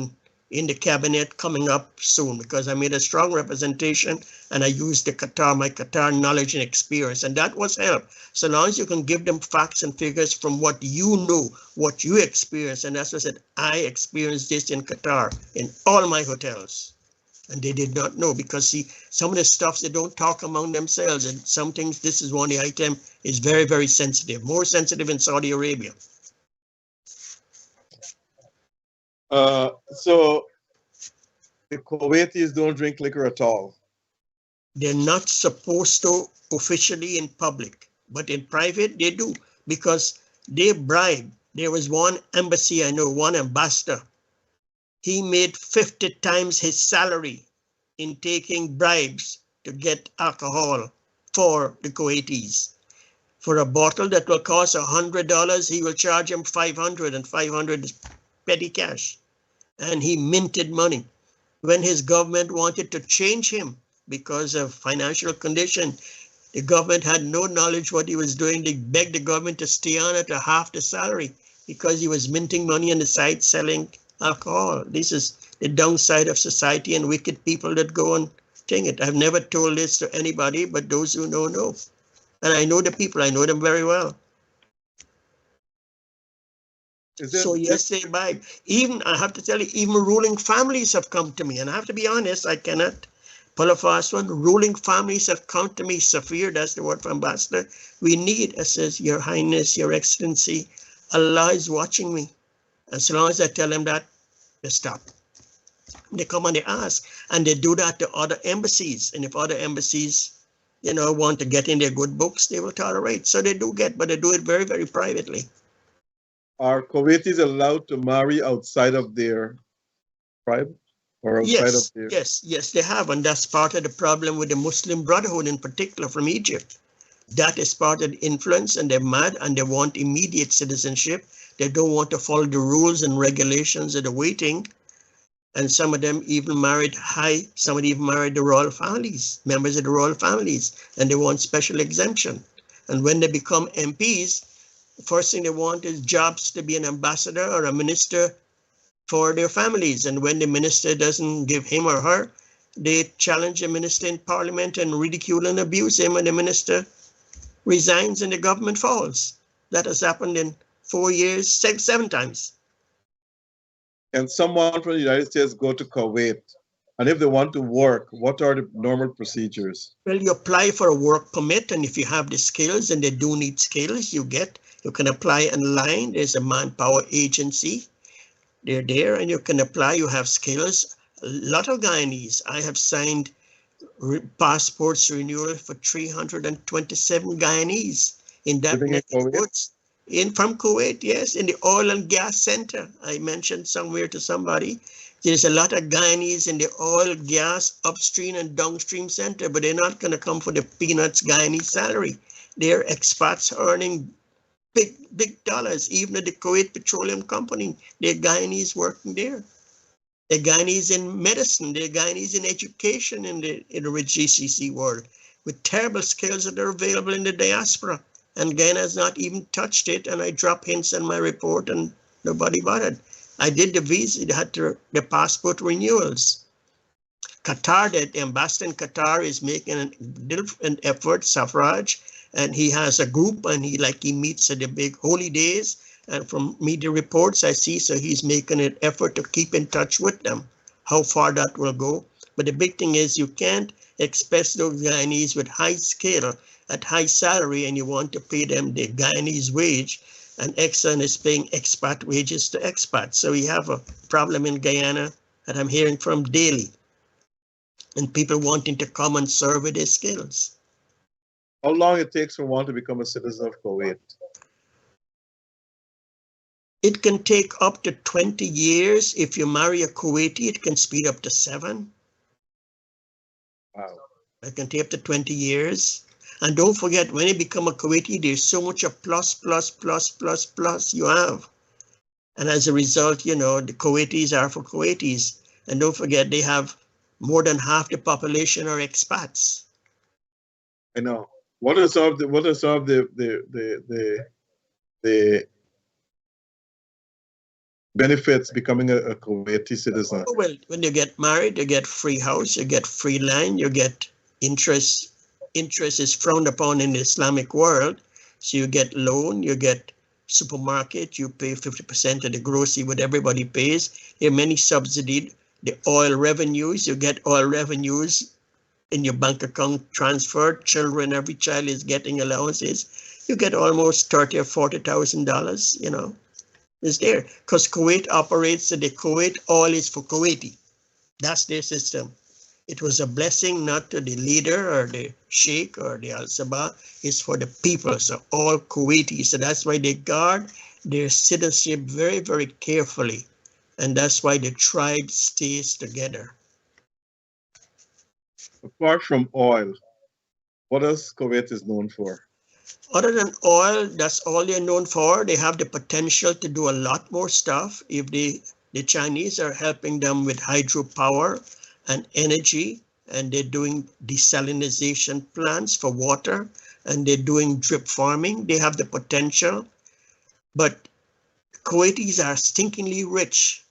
in the cabinet coming up soon, because I made a strong representation and I used my Qatar knowledge and experience, and that was help. So long as you can give them facts and figures from what you know, what you experience, and that's what I said, I experienced this in Qatar, in all my hotels. And they did not know, because see, some of the stuff they don't talk among themselves, and some things, this is one of the item, is very, very sensitive, more sensitive in Saudi Arabia. So the Kuwaitis don't drink liquor at all. They're not supposed to officially in public, but in private they do, because they bribe. There was one embassy, I know, one ambassador. He made 50 times his salary in taking bribes to get alcohol for the Kuwaitis. For a bottle that will cost $100, he will charge him $500, and $500 is petty cash. And he minted money. When his government wanted to change him because of financial condition, the government had no knowledge what he was doing. They begged the government to stay on at half the salary because he was minting money on the side selling alcohol. This is the downside of society and wicked people that go and take it. I've never told this to anybody, but those who know. And I know the people, I know them very well. So yes, they buy. Even, I have to tell you, even ruling families have come to me. And I have to be honest, I cannot pull a fast one. Ruling families have come to me, Safir, that's the word for ambassador. We need, I says, Your Highness, Your Excellency, Allah is watching me. As long as I tell them that, they stop. They come and they ask. And they do that to other embassies. And if other embassies, want to get in their good books, they will tolerate. So they do get, but they do it very, very privately. Are Kuwaitis allowed to marry outside of their tribe or outside of their? Yes, they have. And that's part of the problem with the Muslim Brotherhood in particular from Egypt. That is part of the influence, and they're mad and they want immediate citizenship. They don't want to follow the rules and regulations of the waiting. And some of them even married some of them even married the royal families, members of the royal families, and they want special exemption. And when they become MPs, the first thing they want is jobs to be an ambassador or a minister for their families. And when the minister doesn't give him or her, they challenge the minister in parliament and ridicule and abuse him, and the minister resigns and the government falls. That has happened in 4 years, 7 times. Can someone from the United States go to Kuwait? And if they want to work, what are the normal procedures? Well, you apply for a work permit, and if you have the skills, and they do need skills, you can apply online. There's a manpower agency. They're there, and you can apply. You have skills. A lot of Guyanese. I have signed passports renewal for 327 Guyanese in that neck of the woods. From Kuwait, yes, in the oil and gas center. I mentioned somewhere to somebody. There's a lot of Guyanese in the oil, gas, upstream and downstream center, but they're not going to come for the peanuts Guyanese salary. They're expats earning big dollars. Even at the Kuwait Petroleum Company, they're Guyanese working there. They're Guyanese in medicine. They're Guyanese in education in the rich GCC world with terrible skills that are available in the diaspora. And Guyana has not even touched it. And I drop hints in my report and nobody bothered. I did the visa, the passport renewals. Qatar, the ambassador in Qatar is making an effort, Safraj, and he has a group and he meets at the big holy days. And from media reports I see, so he's making an effort to keep in touch with them. How far that will go. But the big thing is you can't expect those Guyanese with high skill at high salary and you want to pay them the Guyanese wage, and Exxon is paying expat wages to expats. So we have a problem in Guyana that I'm hearing from daily, and people wanting to come and serve with their skills. How long it takes for one to become a citizen of Kuwait? It can take up to 20 years. If you marry a Kuwaiti, it can speed up to 7. Wow. It can take up to 20 years. And don't forget, when you become a Kuwaiti, there's so much of plus you have. And as a result, the Kuwaitis are for Kuwaitis. And don't forget, they have more than half the population are expats. I know. What are some of the benefits becoming a Kuwaiti citizen? Oh, well, when you get married, you get free house, you get free land, you get interest. Interest is frowned upon in the Islamic world. So you get loan, you get supermarket, you pay 50% of the grocery what everybody pays. There are many subsidies. The oil revenues, you get oil revenues in your bank account transferred. Children, every child is getting allowances. You get almost $30,000 or $40,000, you know, is there. Because Kuwait operates, the Kuwait oil is for Kuwaiti. That's their system. It was a blessing not to the leader or the sheikh or the al-Sabah. It's for the people, so all Kuwaitis. So that's why they guard their citizenship very, very carefully. And that's why the tribe stays together. Apart from oil, what else Kuwait is known for? Other than oil, that's all they're known for. They have the potential to do a lot more stuff if the Chinese are helping them with hydropower and energy, and they're doing desalination plants for water, and they're doing drip farming. They have the potential, but Kuwaitis are stinkingly rich.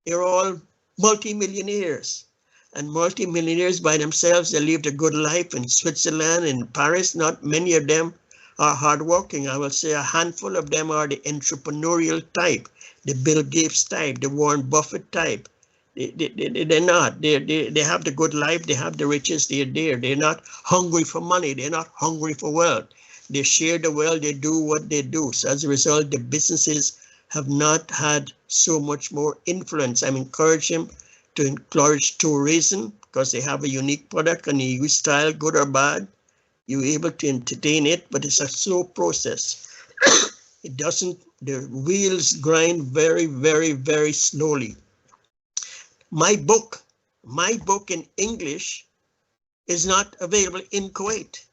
They're all multimillionaires, and multimillionaires by themselves, they lived a good life in Switzerland, in Paris. Not many of them are hardworking. I will say a handful of them are the entrepreneurial type, the Bill Gates type, the Warren Buffett type. They're not. They have the good life. They have the riches. They're there. They're not hungry for money. They're not hungry for wealth. They share the wealth. They do what they do. So as a result, the businesses have not had so much more influence. I'm encouraging to encourage tourism because they have a unique product and you use style, good or bad. You're able to entertain it, but it's a slow process. It doesn't, the wheels grind very, very, very slowly. My book in English is not available in Kuwait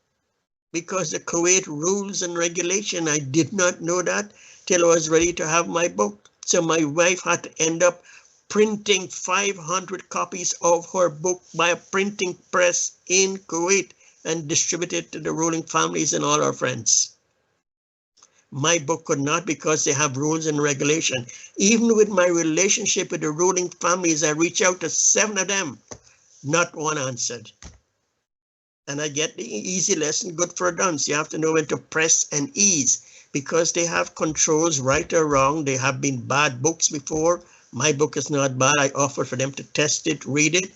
because the Kuwait rules and regulation, I did not know that till I was ready to have my book. So my wife had to end up printing 500 copies of her book by a printing press in Kuwait and distribute it to the ruling families and all our friends. My book could not because they have rules and regulation. Even with my relationship with the ruling families, I reach out to 7 of them, not one answered. And I get the easy lesson, good for a dunce. You have to know when to press and ease because they have controls, right or wrong. They have been bad books before. My book is not bad. I offered for them to test it, read it.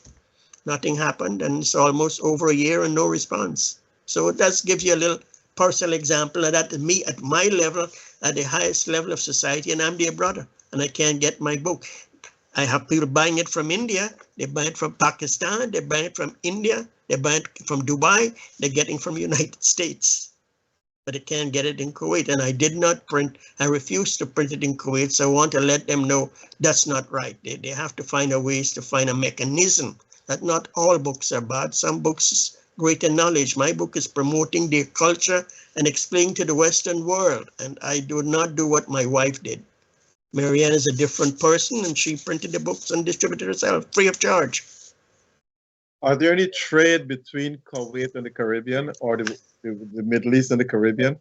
Nothing happened, and it's almost over a year and no response. So that gives you a little personal example of that. Me at my level, at the highest level of society, and I'm their brother, and I can't get my book. I have people buying it from India, they buy it from Pakistan, they buy it from India, they buy it from Dubai, they're getting from the United States. But they can't get it in Kuwait, and I did not print, I refused to print it in Kuwait, so I want to let them know that's not right. They have to find a ways to find a mechanism that not all books are bad. Some books, greater knowledge. My book is promoting their culture and explaining to the Western world. And I do not do what my wife did. Marianne is a different person and she printed the books and distributed herself free of charge. Are there any trade between Kuwait and the Caribbean or the Middle East and the Caribbean?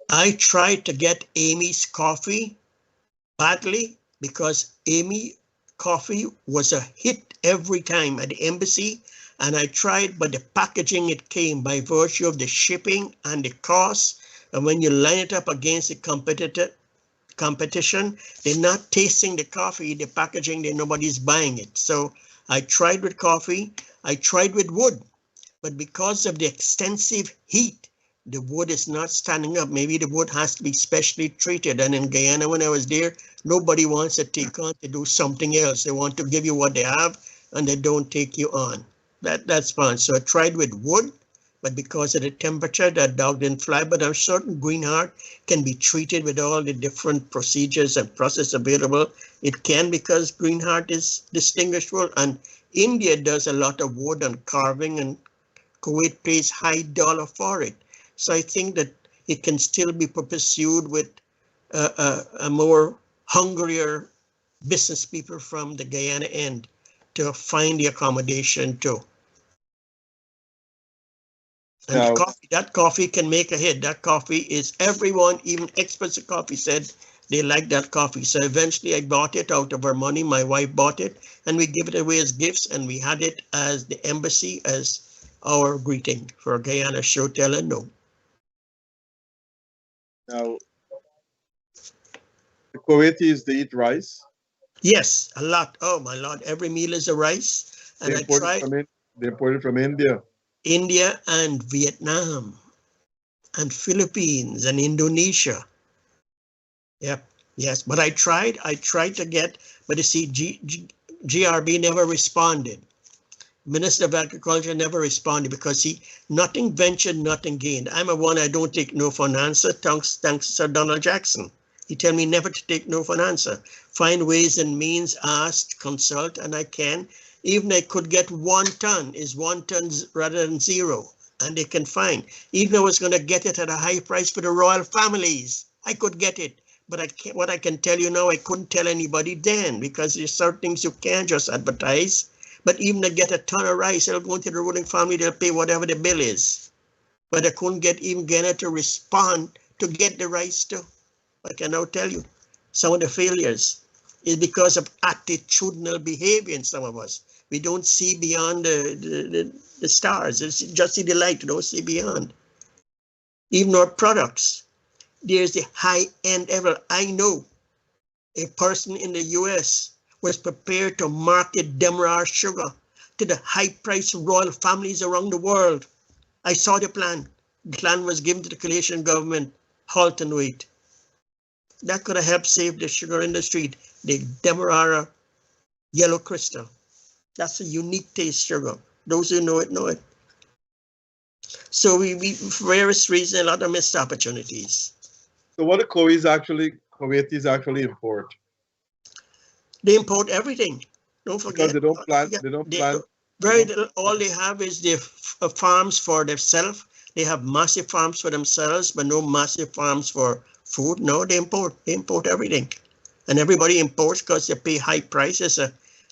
I tried to get Amy's coffee badly because Amy coffee was a hit every time at the embassy, and I tried, but the packaging it came by virtue of the shipping and the cost, and when you line it up against the competition, they're not tasting the coffee, the packaging, nobody's buying it. So I tried with coffee, I tried with wood, but because of the extensive heat, the wood is not standing up. Maybe the wood has to be specially treated. And in Guyana, when I was there, nobody wants to take on to do something else. They want to give you what they have and they don't take you on. That's fine. So I tried with wood, but because of the temperature, that dog didn't fly. But I'm certain greenheart can be treated with all the different procedures and process available. It can because greenheart is distinguishable. And India does a lot of wood and carving, and Kuwait pays high dollar for it. So I think that it can still be pursued with a more hungrier business people from the Guyana end to find the accommodation too. And Now, that coffee can make a hit. That coffee is everyone, even experts of coffee said They like that coffee. So eventually I bought it out of our money. My wife bought it and we give it away as gifts, and we had it as the embassy as our greeting for Guyana show, tell, and know. Now, the Kuwaitis, they eat rice. Yes, a lot. Oh my Lord, every meal is a rice. And They I import it tried from they import it from India. India and Vietnam and Philippines and Indonesia. Yep. Yes, but I tried to get, but you see, GRB never responded. Minister of Agriculture never responded because nothing ventured, nothing gained. I'm a one, I don't take no for an answer. Thanks to Sir Donald Jackson. He tell me never to take no for an answer. Find ways and means, ask, consult, and I can. Even I could get 1 ton, is 1 ton rather than 0, and they can find. Even I was going to get it at a high price for the royal families, I could get it. But what I can tell you now, I couldn't tell anybody then, because there's certain things you can't just advertise. But even to get a ton of rice, they'll go into the ruling family, they'll pay whatever the bill is. But I couldn't get even Guyana to respond to get the rice too. I can now tell you, some of the failures is because of attitudinal behavior in some of us. We don't see beyond the stars, just see the light, don't see beyond. Even our products, there's the high-end level. I know a person in the US was prepared to market Demerara sugar to the high-priced royal families around the world. I saw the plan. The plan was given to the coalition government, halt and wait. That could have helped save the sugar industry. The Demerara yellow crystal. That's a unique taste sugar. Those who know it, know it. So we for various reasons, a lot of missed opportunities. So what do Kuwaitis actually import? They import everything. Don't forget. Because they don't plant. They don't plant. Very little. All they have is their farms for themselves. They have massive farms for themselves, but no massive farms for food. No, they import. They import everything, and everybody imports because they pay high prices.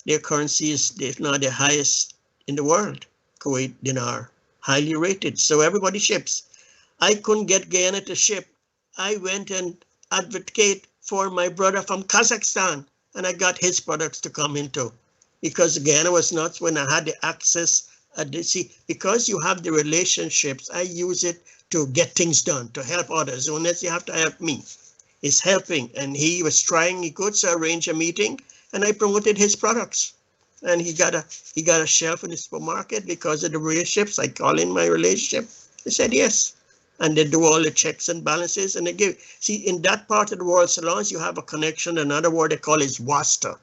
Their currency is, if not the highest in the world, Kuwait dinar, highly rated. So everybody ships. I couldn't get Guyana to ship. I went and advocate for my brother from Kazakhstan, and I got his products to come into, because Guyana was not when I had the access. See, because you have the relationships, I use it to get things done, to help others. Unless you have to help me, it's helping. And he was trying, he could arrange a meeting, and I promoted his products. And he got a shelf in the supermarket because of the relationships. I call in my relationship. They said yes. And they do all the checks and balances, and they give. See, in that part of the world, so long as you have a connection, another word they call is wasta.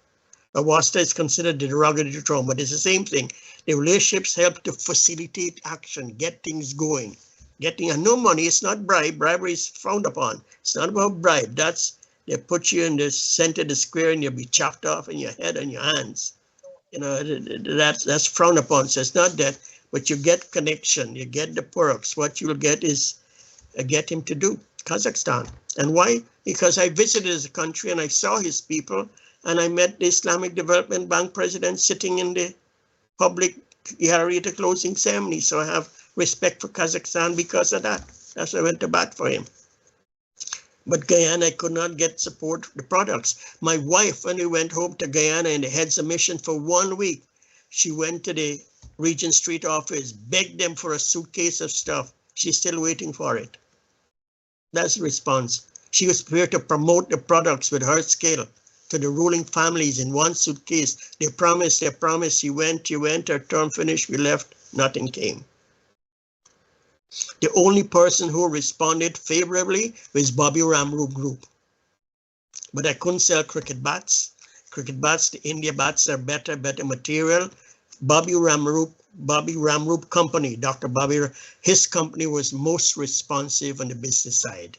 A wasta is considered the derogatory term, but it's the same thing. The relationships help to facilitate action, get things going. And no money, it's not bribe. Bribery is frowned upon. It's not about bribe. They put you in the center of the square and you'll be chopped off in your head and your hands. You know, that's frowned upon. So it's not that, but you get connection, you get the perks. What you'll get is get him to do Kazakhstan. And why? Because I visited the country and I saw his people, and I met the Islamic Development Bank president sitting in the public gallery at the closing ceremony. So I have respect for Kazakhstan because of that. That's why I went to bat for him. But Guyana, I could not get support for the products. My wife, when we went home to Guyana in the heads of mission for 1 week, she went to the Regent Street office, begged them for a suitcase of stuff. She's still waiting for it. That's the response. She was prepared to promote the products with her scale to the ruling families in one suitcase. They promised. She went, her term finished, we left, nothing came. The only person who responded favorably was Bobby Ramroop Group. But I couldn't sell cricket bats. Cricket bats, the India bats are better material. Bobby Ramroop Company, Dr. Bobby, his company was most responsive on the business side.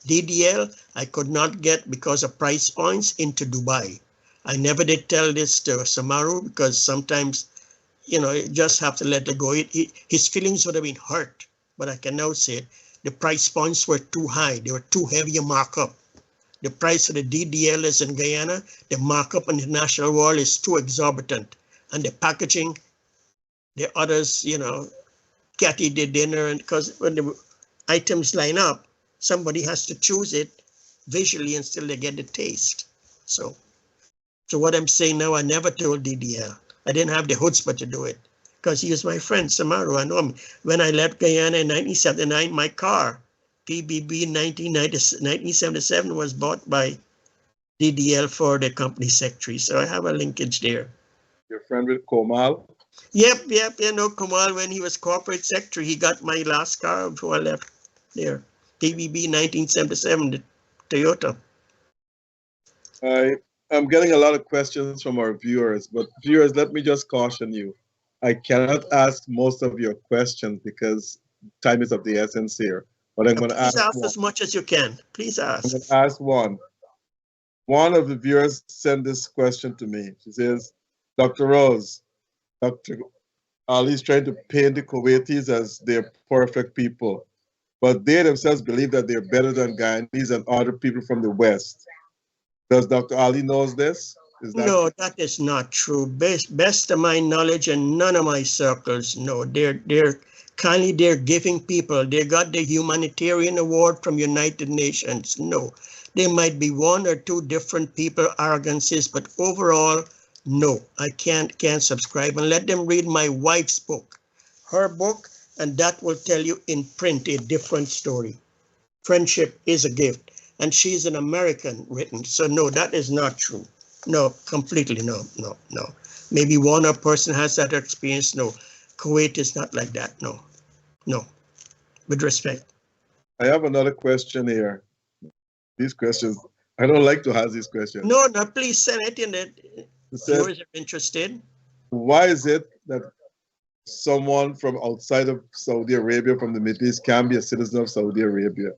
DDL, I could not get because of price points into Dubai. I never did tell this to Samaru because sometimes, you know, you just have to let it go. His feelings would have been hurt, but I can now say the price points were too high. They were too heavy a markup. The price of the DDLs in Guyana, the markup in the national world is too exorbitant. And the packaging, the others, you know, Cathy did dinner, and because when the items line up, somebody has to choose it. visually until they get the taste. So what I'm saying now, I never told DDL. I didn't have the chutzpah to do it because he was my friend, Samaru. I know him. When I left Guyana in 1979, my car, PBB in 1977, was bought by DDL for the company secretary. So I have a linkage there. Your friend with Komal? Yep. You know, Kamal, when he was corporate secretary, he got my last car before I left there. PBB 1977, the Toyota. I'm getting a lot of questions from our viewers, but viewers, let me just caution you. I cannot ask most of your questions because time is of the essence here. But I'm going to ask Please ask one. as much as you can. Please I'm ask. going to ask one. One of the viewers sent this question to me. She says, Dr. Rose, Dr. Ali's trying to paint the Kuwaitis as they're perfect people, but they themselves believe that they're better than Guyanese and other people from the West. Does Dr. Ali knows this? No, that is not true. Best of my knowledge and none of my circles, no. They're giving people. They got the humanitarian award from United Nations. No. There might be one or two different people arrogances, but overall, no. I can't subscribe. And let them read my wife's book, her book, and that will tell you in print a different story. Friendship is a gift. And she's an American written. So no, that is not true. No, completely no. Maybe one other person has that experience. No, Kuwait is not like that. No. With respect. I have another question here. These questions, I don't like to ask these questions. No, please send it in that viewers are interested. Why is it that someone from outside of Saudi Arabia, from the Middle East, can be a citizen of Saudi Arabia?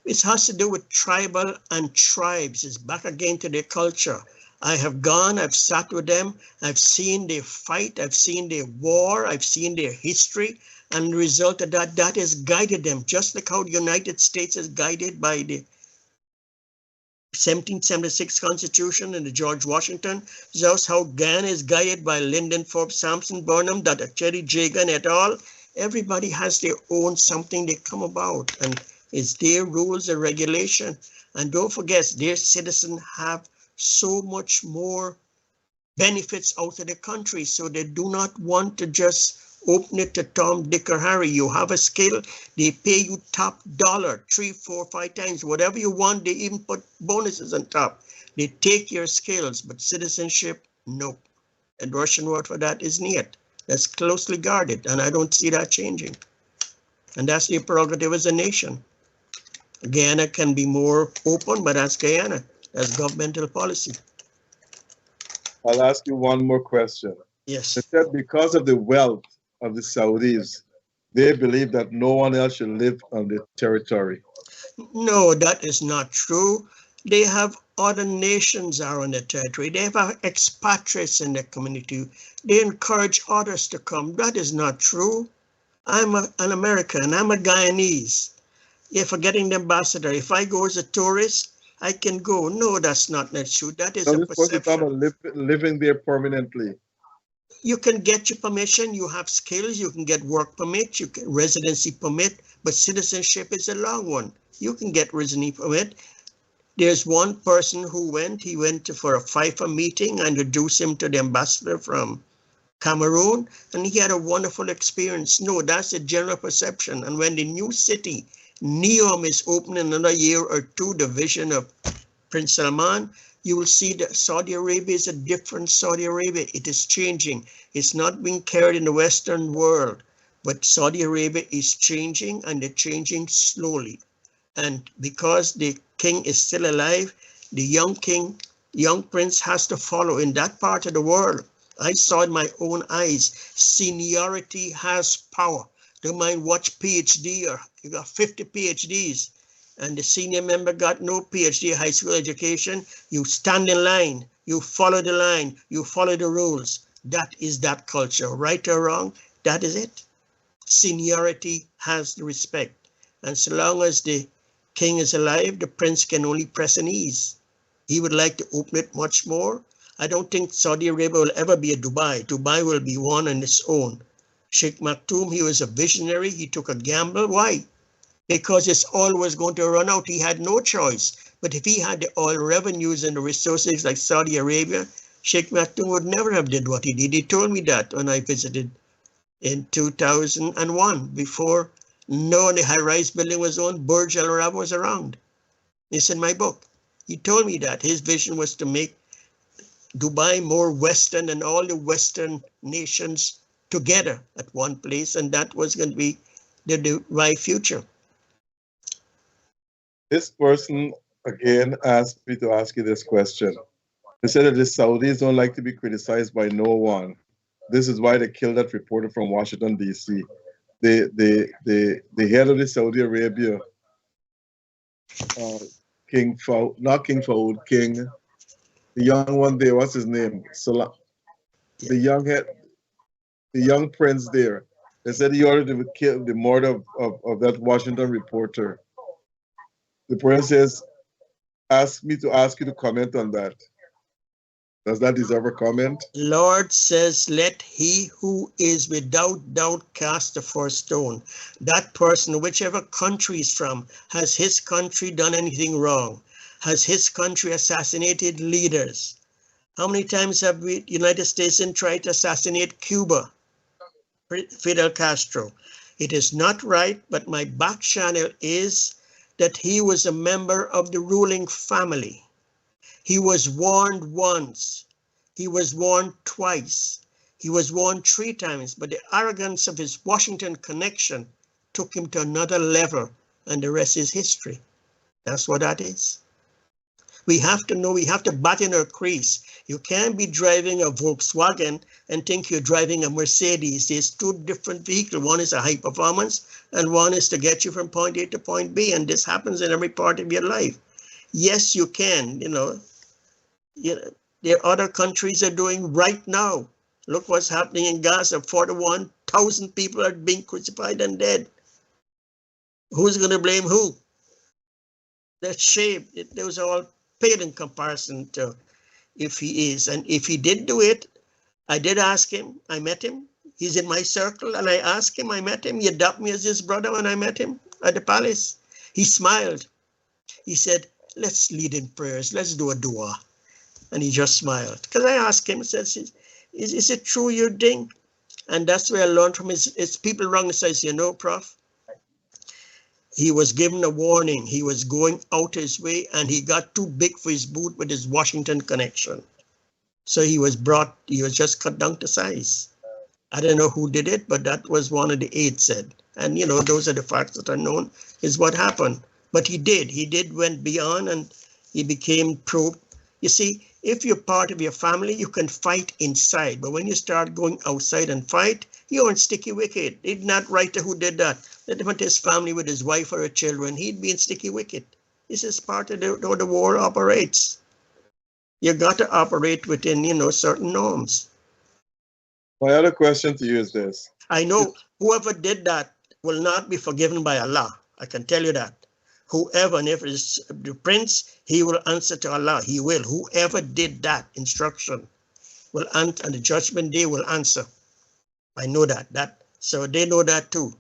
It has to do with tribal and tribes. It's back again to their culture. I have gone, I've sat with them, I've seen their fight, I've seen their war, I've seen their history, and the result of that has guided them, just like how the United States is guided by the 1776 Constitution and the George Washington. Just how Guyana is guided by Lyndon Forbes, Sampson Burnham, Dr. Cherry Jagan et al. Everybody has their own something they come about, and it's their rules and regulation. And don't forget, their citizens have so much more benefits out of the country. So they do not want to just open it to Tom, Dick, or Harry. You have a skill, they pay you top dollar, 3, 4, 5 times, whatever you want. They even put bonuses on top. They take your skills, but citizenship, nope. And Russian word for that is niet. That's closely guarded, and I don't see that changing. And that's their prerogative as a nation. Guyana can be more open, but that's Guyana. That's governmental policy. I'll ask you one more question. Yes. They said because of the wealth of the Saudis, they believe that no one else should live on their territory. No, that is not true. They have other nations are on their territory. They have expatriates in their community. They encourage others to come. That is not true. I'm an American. I'm a Guyanese. You're forgetting the ambassador. If I go as a tourist, I can go. No, that's not true. That is a perception. Living there permanently. You can get your permission. You have skills. You can get work permit. You get residency permit. But citizenship is a long one. You can get residency permit. There's one person who went. He went for a FIFA meeting and introduced him to the ambassador from Cameroon, and he had a wonderful experience. No, that's a general perception. And when the new city Neom is open in another year or two, the vision of Prince Salman, you will see that Saudi Arabia is a different Saudi Arabia. It is changing. It's not being carried in the Western world, but Saudi Arabia is changing, and they're changing slowly. And because the king is still alive, the young prince has to follow in that part of the world. I saw in my own eyes, seniority has power. Don't mind watch PhD, or you got 50 PhDs and the senior member got no PhD high school education. You stand in line, you follow the line, you follow the rules. That is that culture, right or wrong, that is it. Seniority has the respect. And so long as the king is alive, the prince can only press an ease. He would like to open it much more. I don't think Saudi Arabia will ever be a Dubai. Dubai will be one on its own. Sheikh Maktoum, he was a visionary. He took a gamble. Why? Because it's always going to run out. He had no choice. But if he had the oil revenues and the resources like Saudi Arabia, Sheikh Maktoum would never have did what he did. He told me that when I visited in 2001, before no the high-rise building was on, Burj Al Arab was around. It's in my book. He told me that his vision was to make Dubai more Western and all the Western nations together at one place, and that was going to be the Dubai future. This person again asked me to ask you this question. They said that the Saudis don't like to be criticized by no one. This is why they killed that reporter from Washington, D.C. The head of the Saudi Arabia, King Faoud, not King Faoud, King, the young one there, what's his name? Salah, the young head, the young prince there. They said he ordered to kill the murder of that Washington reporter. The princess asked me to ask you to comment on that. Does that deserve a comment? Lord says, let he who is without doubt cast the first stone. That person, whichever country he's from, has his country done anything wrong? Has his country assassinated leaders? How many times have we, United States, tried to assassinate Cuba? Fidel Castro. It is not right, but my back channel is that he was a member of the ruling family. He was warned once. He was warned twice. He was warned 3 times, but the arrogance of his Washington connection took him to another level, and the rest is history. That's what that is. We have to know, we have to bat in our crease. You can't be driving a Volkswagen and think you're driving a Mercedes. There's 2 different vehicles. One is a high performance, and one is to get you from point A to point B, and this happens in every part of your life. Yes, you can, there are other countries are doing right now. Look what's happening in Gaza. 41,000 people are being crucified and dead. Who's going to blame who? That's shame. Those are all paid in comparison to if he is. And if he did do it, I did ask him. I met him. He's in my circle, and I asked him. I met him. He adopted me as his brother when I met him at the palace. He smiled. He said, let's lead in prayers. Let's do a dua. And he just smiled. Because I asked him, I said, is it true your thing? And that's where I learned from his people wrong. He says, Prof, he was given a warning. He was going out his way, and he got too big for his boot with his Washington connection. So he was just cut down to size. I don't know who did it, but that was one of the aides said. And, those are the facts that are known, is what happened. But he went beyond, and he became pro. You see, if you're part of your family, you can fight inside. But when you start going outside and fight, you're in sticky wicket. It's not right to who did that. Let him went to his family with his wife or his children. He'd be in sticky wicket. This is part of how the war operates. You got to operate within, certain norms. My other question to you is this. I know whoever did that will not be forgiven by Allah. I can tell you that. Whoever, and if it's the prince, he will answer to Allah. He will. Whoever did that instruction will answer, and the judgment day will answer. I know that. So they know that too.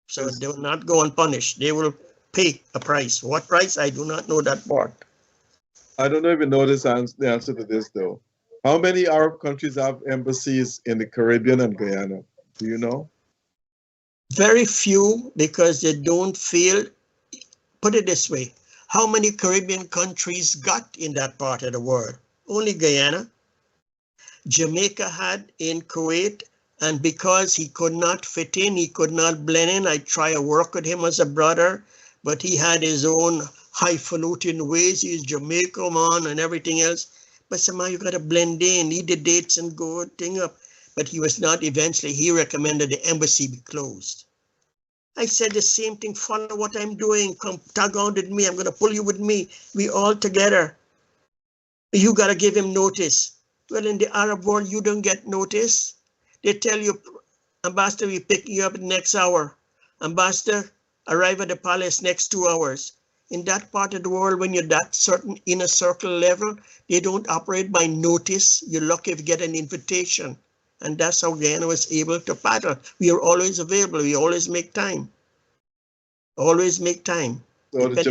So they will not go unpunished. They will pay a price. What price? I do not know that part. I don't know if you know the answer to this, though. How many Arab countries have embassies in the Caribbean and Guyana? Do you know? Very few, because they don't feel. Put it this way, how many Caribbean countries got in that part of the world? Only Guyana. Jamaica had in Kuwait, and because he could not fit in, he could not blend in, I try to work with him as a brother, but he had his own highfalutin ways. He's Jamaica man and everything else. But somehow you got to blend in, need the dates and go thing up. But he was not eventually, he recommended the embassy be closed. I said the same thing, follow what I'm doing, come tag on with me, I'm going to pull you with me, we all together. You got to give him notice. Well, in the Arab world, you don't get notice. They tell you, Ambassador, we pick you up the next hour. Ambassador, arrive at the palace next 2 hours. In that part of the world, when you're that certain inner circle level, they don't operate by notice. You're lucky if you get an invitation. And that's how Guyana was able to paddle. We are always available. We always make time. Always make time. So the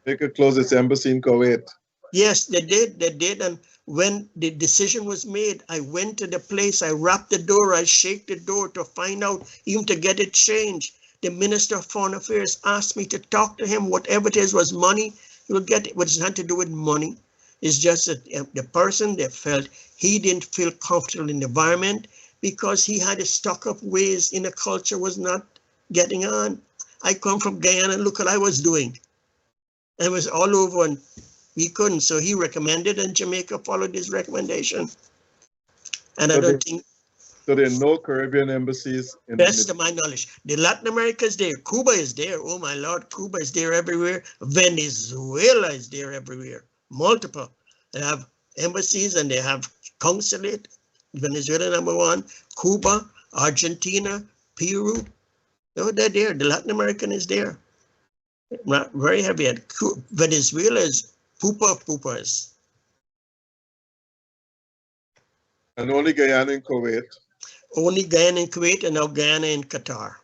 Jamaica closed its embassy in Kuwait. Yes, they did. And when the decision was made, I went to the place, I rapped the door, I shake the door to find out, even to get it changed. The Minister of Foreign Affairs asked me to talk to him. Whatever it is was money, he will get it. What it's not to do with money. It's just that the person that felt he didn't feel comfortable in the environment because he had a stuck-up ways in a culture was not getting on. I come from Guyana, look what I was doing. And it was all over and we couldn't. So he recommended and Jamaica followed his recommendation. And I don't think. So there are no Caribbean embassies in Best of my knowledge. The Latin America is there. Cuba is there. Oh my Lord, Cuba is there everywhere. Venezuela is there everywhere. Multiple. They have embassies and they have consulate. Venezuela #1, Cuba, Argentina, Peru. Oh, they're there. The Latin American is there. Not very heavy. Venezuela is pooper of poopers. And only Guyana and Kuwait. Only Guyana and Kuwait and now Guyana and Qatar.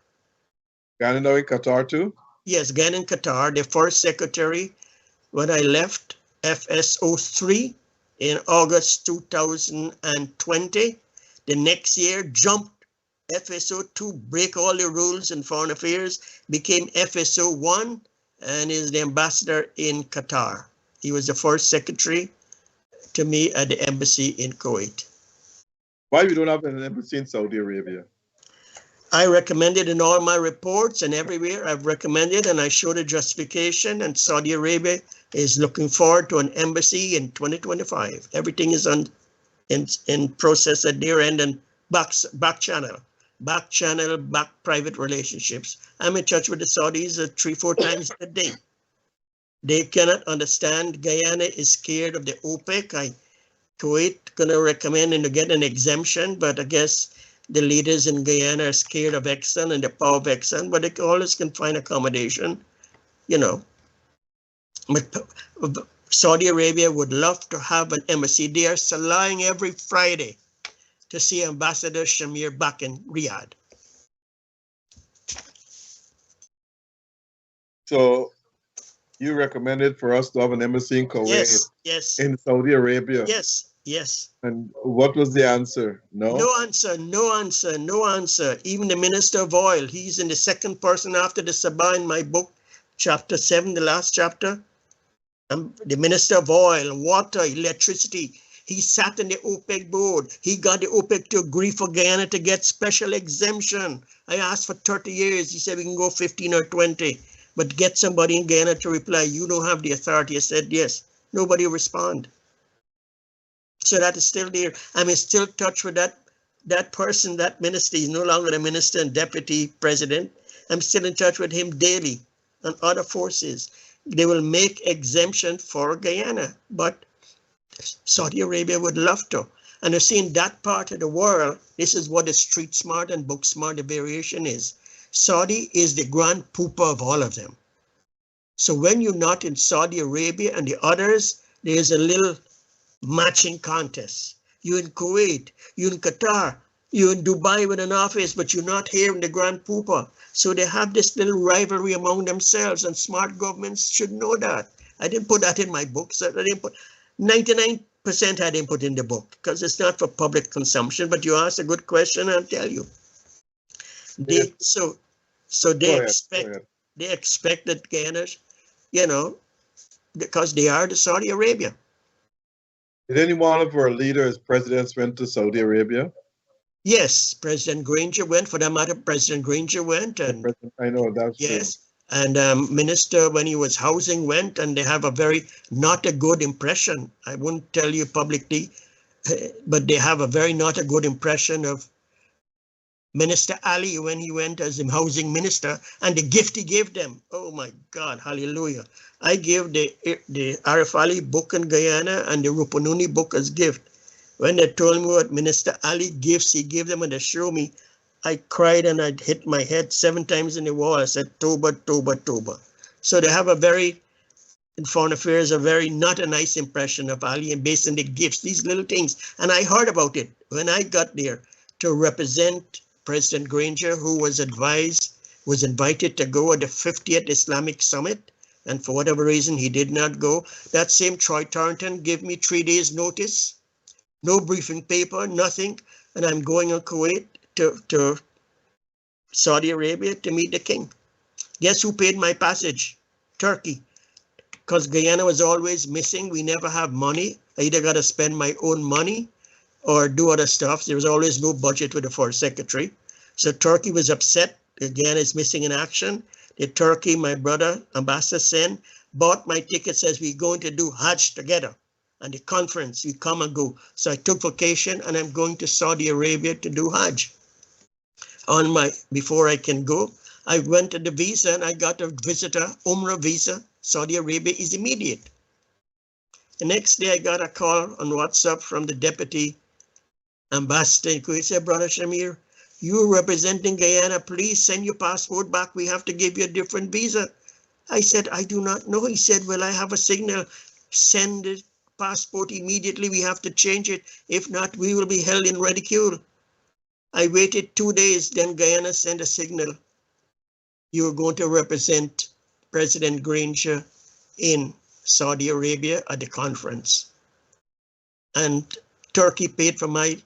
Guyana now in Qatar too? Yes, Guyana and Qatar. The first secretary, when I left FSO3 in August 2020, the next year jumped FSO2, break all the rules in foreign affairs, became FSO1 and is the ambassador in Qatar. He was the first secretary to me at the embassy in Kuwait. Why we don't have an embassy in Saudi Arabia? I recommended in all my reports and everywhere I've recommended and I showed a justification and Saudi Arabia is looking forward to an embassy in 2025. Everything is in process at their end and back channel, back private relationships. I'm in touch with the Saudis 3-4 times a day. They cannot understand. Guyana is scared of the OPEC. Kuwait gonna recommend and to get an exemption, but I guess the leaders in Guyana are scared of Exxon and the power of Exxon, but they always can find accommodation, you know. But Saudi Arabia would love to have an embassy. They are sallying every Friday to see Ambassador Shamir back in Riyadh. So you recommended for us to have an embassy in Kuwait? Yes, yes. In Saudi Arabia? Yes, yes. And what was the answer? No? No answer, no answer, no answer. Even the Minister of Oil, he's in the second person after the Sabah in my book, chapter 7, the last chapter. The Minister of Oil, Water, Electricity, he sat in the OPEC board. He got the OPEC to agree for Guyana to get special exemption. I asked for 30 years. He said we can go 15 or 20. But get somebody in Guyana to reply, you don't have the authority. I said, yes. Nobody respond. So that is still there. I'm still in touch with that person, that minister. He's no longer the minister and deputy president. I'm still in touch with him daily and other forces. They will make exemption for Guyana, but Saudi Arabia would love to. And you see in that part of the world, this is what the street smart and book smart, the variation is. Saudi is the grand pooper of all of them. So when you're not in Saudi Arabia and the others, there's a little matching contest. You're in Kuwait, you're in Qatar, you're in Dubai with an office, but you're not here in the grand pooper. So they have this little rivalry among themselves and smart governments should know that. I didn't put that in my book. So I didn't put 99% I didn't put in the book because it's not for public consumption, but you asked a good question, I'll tell you. They, so they expect that Guyana's, you know, because they are the Saudi Arabia. Did any one of our leaders, presidents, went to Saudi Arabia? Yes, President Granger went. For that matter, President Granger went, and I know that's yes, true. and Minister when he was housing went, and they have a very not a good impression. I wouldn't tell you publicly, but they have a very not a good impression of Minister Ali when he went as the housing minister, and the gift he gave them. Oh my God, hallelujah. I gave the Arif Ali book in Guyana and the Rupununi book as gift. When they told me what Minister Ali gifts he gave them and they showed me, I cried and I hit my head 7 times in the wall. I said, Toba, Toba, Toba. So they have a very, in foreign affairs, a very not a nice impression of Ali and based on the gifts, these little things. And I heard about it when I got there to represent President Granger, who was invited to go at the 50th Islamic Summit. And for whatever reason, he did not go. That same Troy Thornton gave me 3 days notice, no briefing paper, nothing. And I'm going on Kuwait to Saudi Arabia to meet the king. Guess who paid my passage? Turkey. Because Guyana was always missing. We never have money. I either got to spend my own money or do other stuff. There was always no budget with the foreign secretary. So Turkey was upset. Guyana is missing in action. The Turkey, my brother, Ambassador Sen, bought my ticket, says we're going to do Hajj together. And the conference, we come and go. So I took vacation and I'm going to Saudi Arabia to do Hajj. Before I can go, I went to the visa and I got a visitor Umrah visa. Saudi Arabia is immediate. The next day I got a call on WhatsApp from the deputy ambassador in Kuwait. He said, Brother Shamir, you're representing Guyana, please send your passport back. We have to give you a different visa. I said, I do not know. He said, well, I have a signal. Send the passport immediately. We have to change it. If not, we will be held in ridicule. I waited 2 days. Then Guyana sent a signal. You are going to represent President Granger in Saudi Arabia at the conference. And Turkey paid for my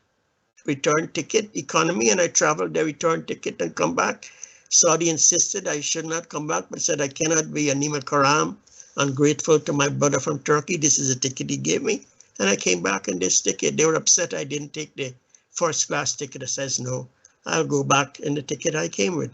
return ticket economy, and I traveled the return ticket and come back. Saudi insisted I should not come back, but said I cannot be a Nima Karam, ungrateful to my brother from Turkey. This is a ticket he gave me. And I came back in this ticket. They were upset I didn't take the first class ticket. I says, no, I'll go back in the ticket I came with.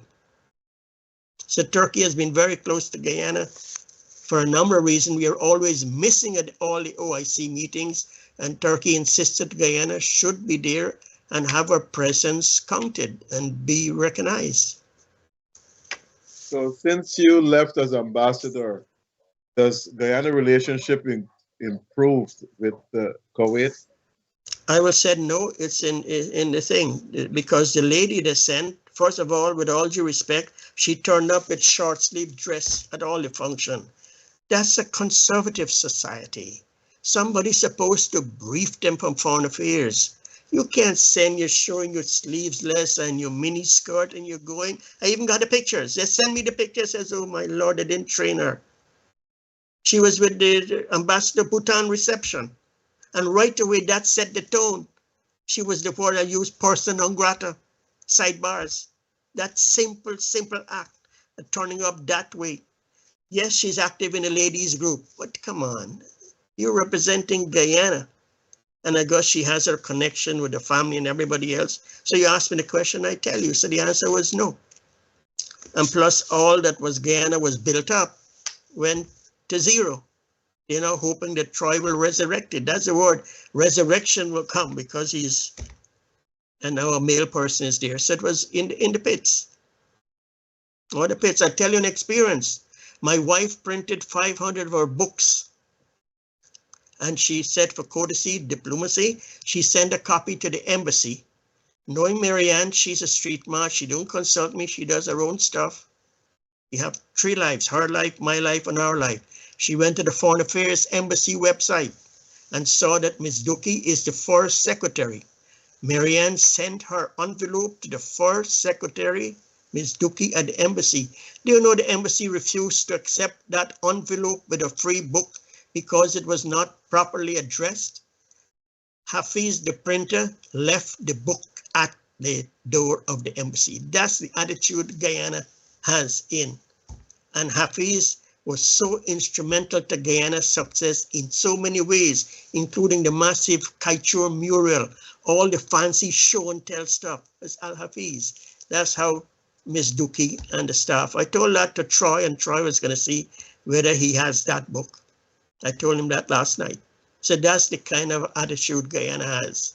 So Turkey has been very close to Guyana for a number of reasons. We are always missing at all the OIC meetings, and Turkey insisted Guyana should be there and have our presence counted and be recognized. So since you left as ambassador, does Guyana relationship improved with Kuwait? I will say no, it's in the thing, because the lady they sent, first of all, with all due respect, she turned up with short sleeve dress at all the function. That's a conservative society. Somebody's supposed to brief them from foreign affairs. You can't send you showing your sleeveless and your mini skirt and you're going. I even got the pictures. They send me the pictures, says, oh my Lord, I didn't train her. She was with the Ambassador Bhutan reception. And right away that set the tone. She was the word I used, person non grata, sidebars. That simple act of turning up that way. Yes, she's active in a ladies group, but come on, you're representing Guyana. And I guess she has her connection with the family and everybody else. So you asked me the question, I tell you. So the answer was no. And plus all that was Guyana was built up, went to zero. You know, hoping that Troy will resurrect it. That's the word. Resurrection will come because and now a male person is there. So it was in the pits. Or the pits. I tell you an experience. My wife printed 500 of her books. And she said for courtesy, diplomacy, she sent a copy to the embassy. Knowing Marianne, she's a street march. She don't consult me. She does her own stuff. We have 3 lives, her life, my life, and our life. She went to the Foreign Affairs Embassy website and saw that Ms. Duki is the first secretary. Marianne sent her envelope to the first secretary, Ms. Duki, at the embassy. Do you know the embassy refused to accept that envelope with a free book because it was not properly addressed? Hafiz, the printer, left the book at the door of the embassy. That's the attitude Guyana has in. And Hafiz was so instrumental to Guyana's success in so many ways, including the massive Kaichur mural, all the fancy show and tell stuff. It's Al-Hafiz. That's how Ms. Duki and the staff. I told that to Troy, and Troy was going to see whether he has that book. I told him that last night. So that's the kind of attitude Guyana has.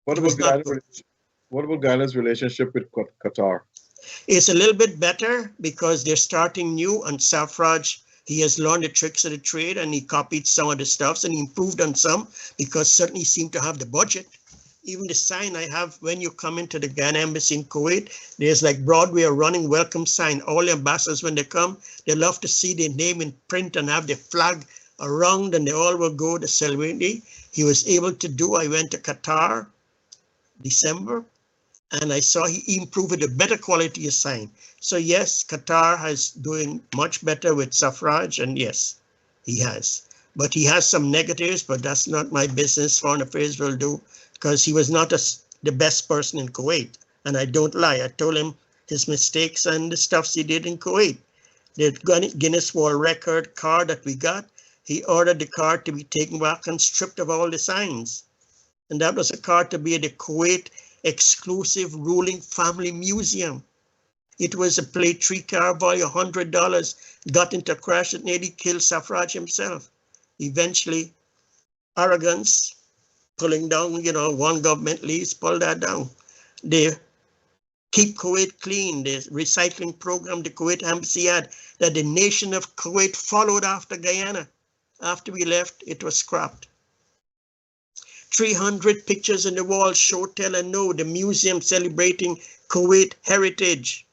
What about Guyana's relationship with Qatar? It's a little bit better because they're starting new, and Safraj, he has learned the tricks of the trade and he copied some of the stuffs and he improved on some because certainly he seemed to have the budget. Even the sign I have when you come into the Guyana embassy in Kuwait, there's like Broadway, a running welcome sign. All the ambassadors, when they come, they love to see their name in print and have the flag around, and they all will go to celebrate. He was able to do. I went to Qatar, December, and I saw he improved with a better quality of sign. So yes, Qatar has doing much better with suffrage, and yes, he has. But he has some negatives, but that's not my business. Foreign Affairs will do, because he was not the best person in Kuwait. And I don't lie. I told him his mistakes and the stuffs he did in Kuwait. The Guinness World Record car that we got, he ordered the car to be taken back and stripped of all the signs. And that was a car to be at the Kuwait exclusive ruling family museum. It was a plate 3 car, value $100, got into a crash that nearly killed Sarfraz himself. Eventually, arrogance, pulling down, one government leaves, pull that down. They keep Kuwait clean, the recycling program the Kuwait embassy had, that the nation of Kuwait followed after Guyana. After we left, it was scrapped. 300 pictures on the wall show, tell, and know, the museum celebrating Kuwait heritage,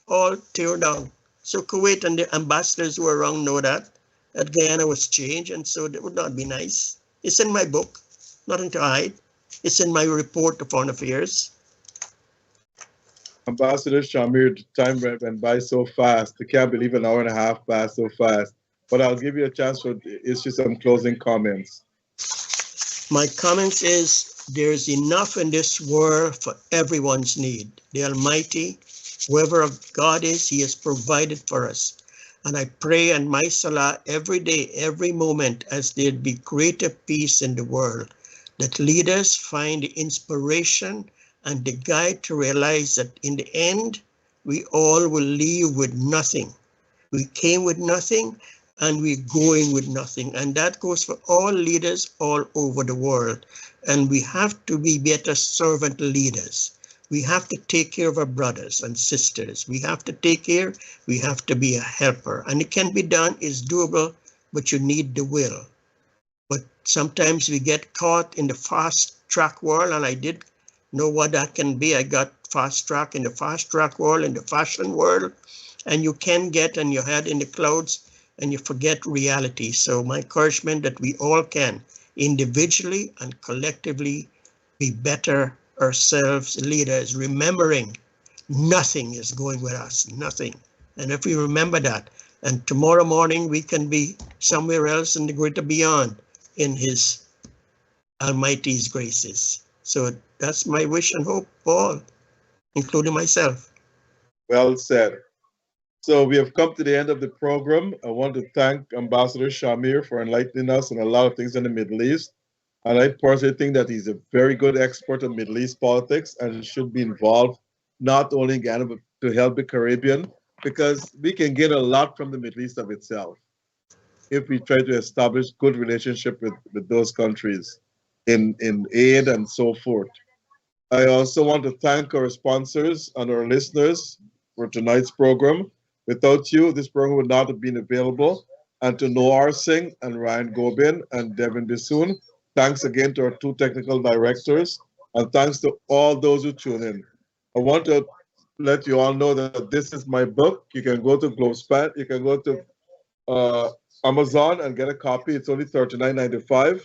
all tear down. So Kuwait and the ambassadors who are around know that Guyana was changed, and so that would not be nice. It's in my book, nothing to hide. It's in my report to Foreign Affairs. Ambassador Shamir, the time went by so fast. I can't believe an hour and a half passed so fast. But I'll give you a chance to issue some closing comments. My comments is there's enough in this world for everyone's need. The Almighty, whoever God is, He has provided for us. And I pray and my salah every day, every moment, as there'd be greater peace in the world, that leaders find the inspiration and the guide to realize that in the end, we all will leave with nothing. We came with nothing, and we're going with nothing. And that goes for all leaders all over the world. And we have to be better servant leaders. We have to take care of our brothers and sisters. We have to take care, we have to be a helper. And it can be done, it's doable, but you need the will. But sometimes we get caught in the fast track world, and I did know what that can be. I got fast track in the fast track world, in the fashion world, and you can get in your head in the clouds and you forget reality. So my encouragement that we all can individually and collectively be better ourselves leaders, remembering nothing is going with us, nothing. And if we remember that, and tomorrow morning we can be somewhere else in the greater beyond in His Almighty's graces. So that's my wish and hope for all, including myself. Well said. So we have come to the end of the program. I want to thank Ambassador Shamir for enlightening us on a lot of things in the Middle East. And I personally think that he's a very good expert on Middle East politics and should be involved not only in Ghana, but to help the Caribbean, because we can gain a lot from the Middle East of itself if we try to establish good relationship with those countries in aid and so forth. I also want to thank our sponsors and our listeners for tonight's program. Without you, this program would not have been available. And to Noor Singh and Ryan Gobin and Devin Bissoon, thanks again to our two technical directors, and thanks to all those who tune in. I want to let you all know that this is my book. You can go to Globespan, you can go to Amazon and get a copy. It's only $39.95.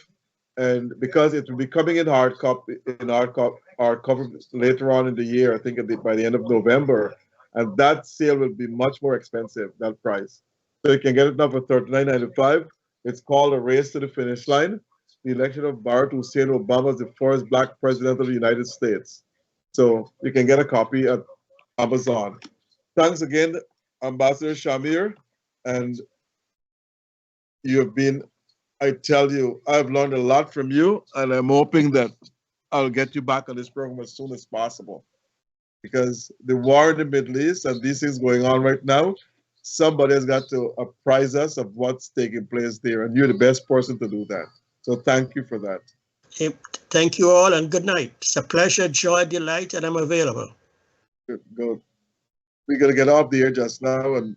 And because it will be coming in hard copy, hardcover later on in the year, I think by the end of November, and that sale will be much more expensive, that price. So you can get it now for $39.95. It's called A Race to the Finish Line, the election of Barack Hussein Obama as the first Black president of the United States. So you can get a copy at Amazon. Thanks again, Ambassador Shamir, and you have been, I tell you, I've learned a lot from you, and I'm hoping that I'll get you back on this program as soon as possible. Because the war in the Middle East and these things going on right now, somebody has got to apprise us of what's taking place there, and you're the best person to do that. So thank you for that. Thank you all, and good night. It's a pleasure, joy, delight, and I'm available. Good. We're going to get off the air just now, and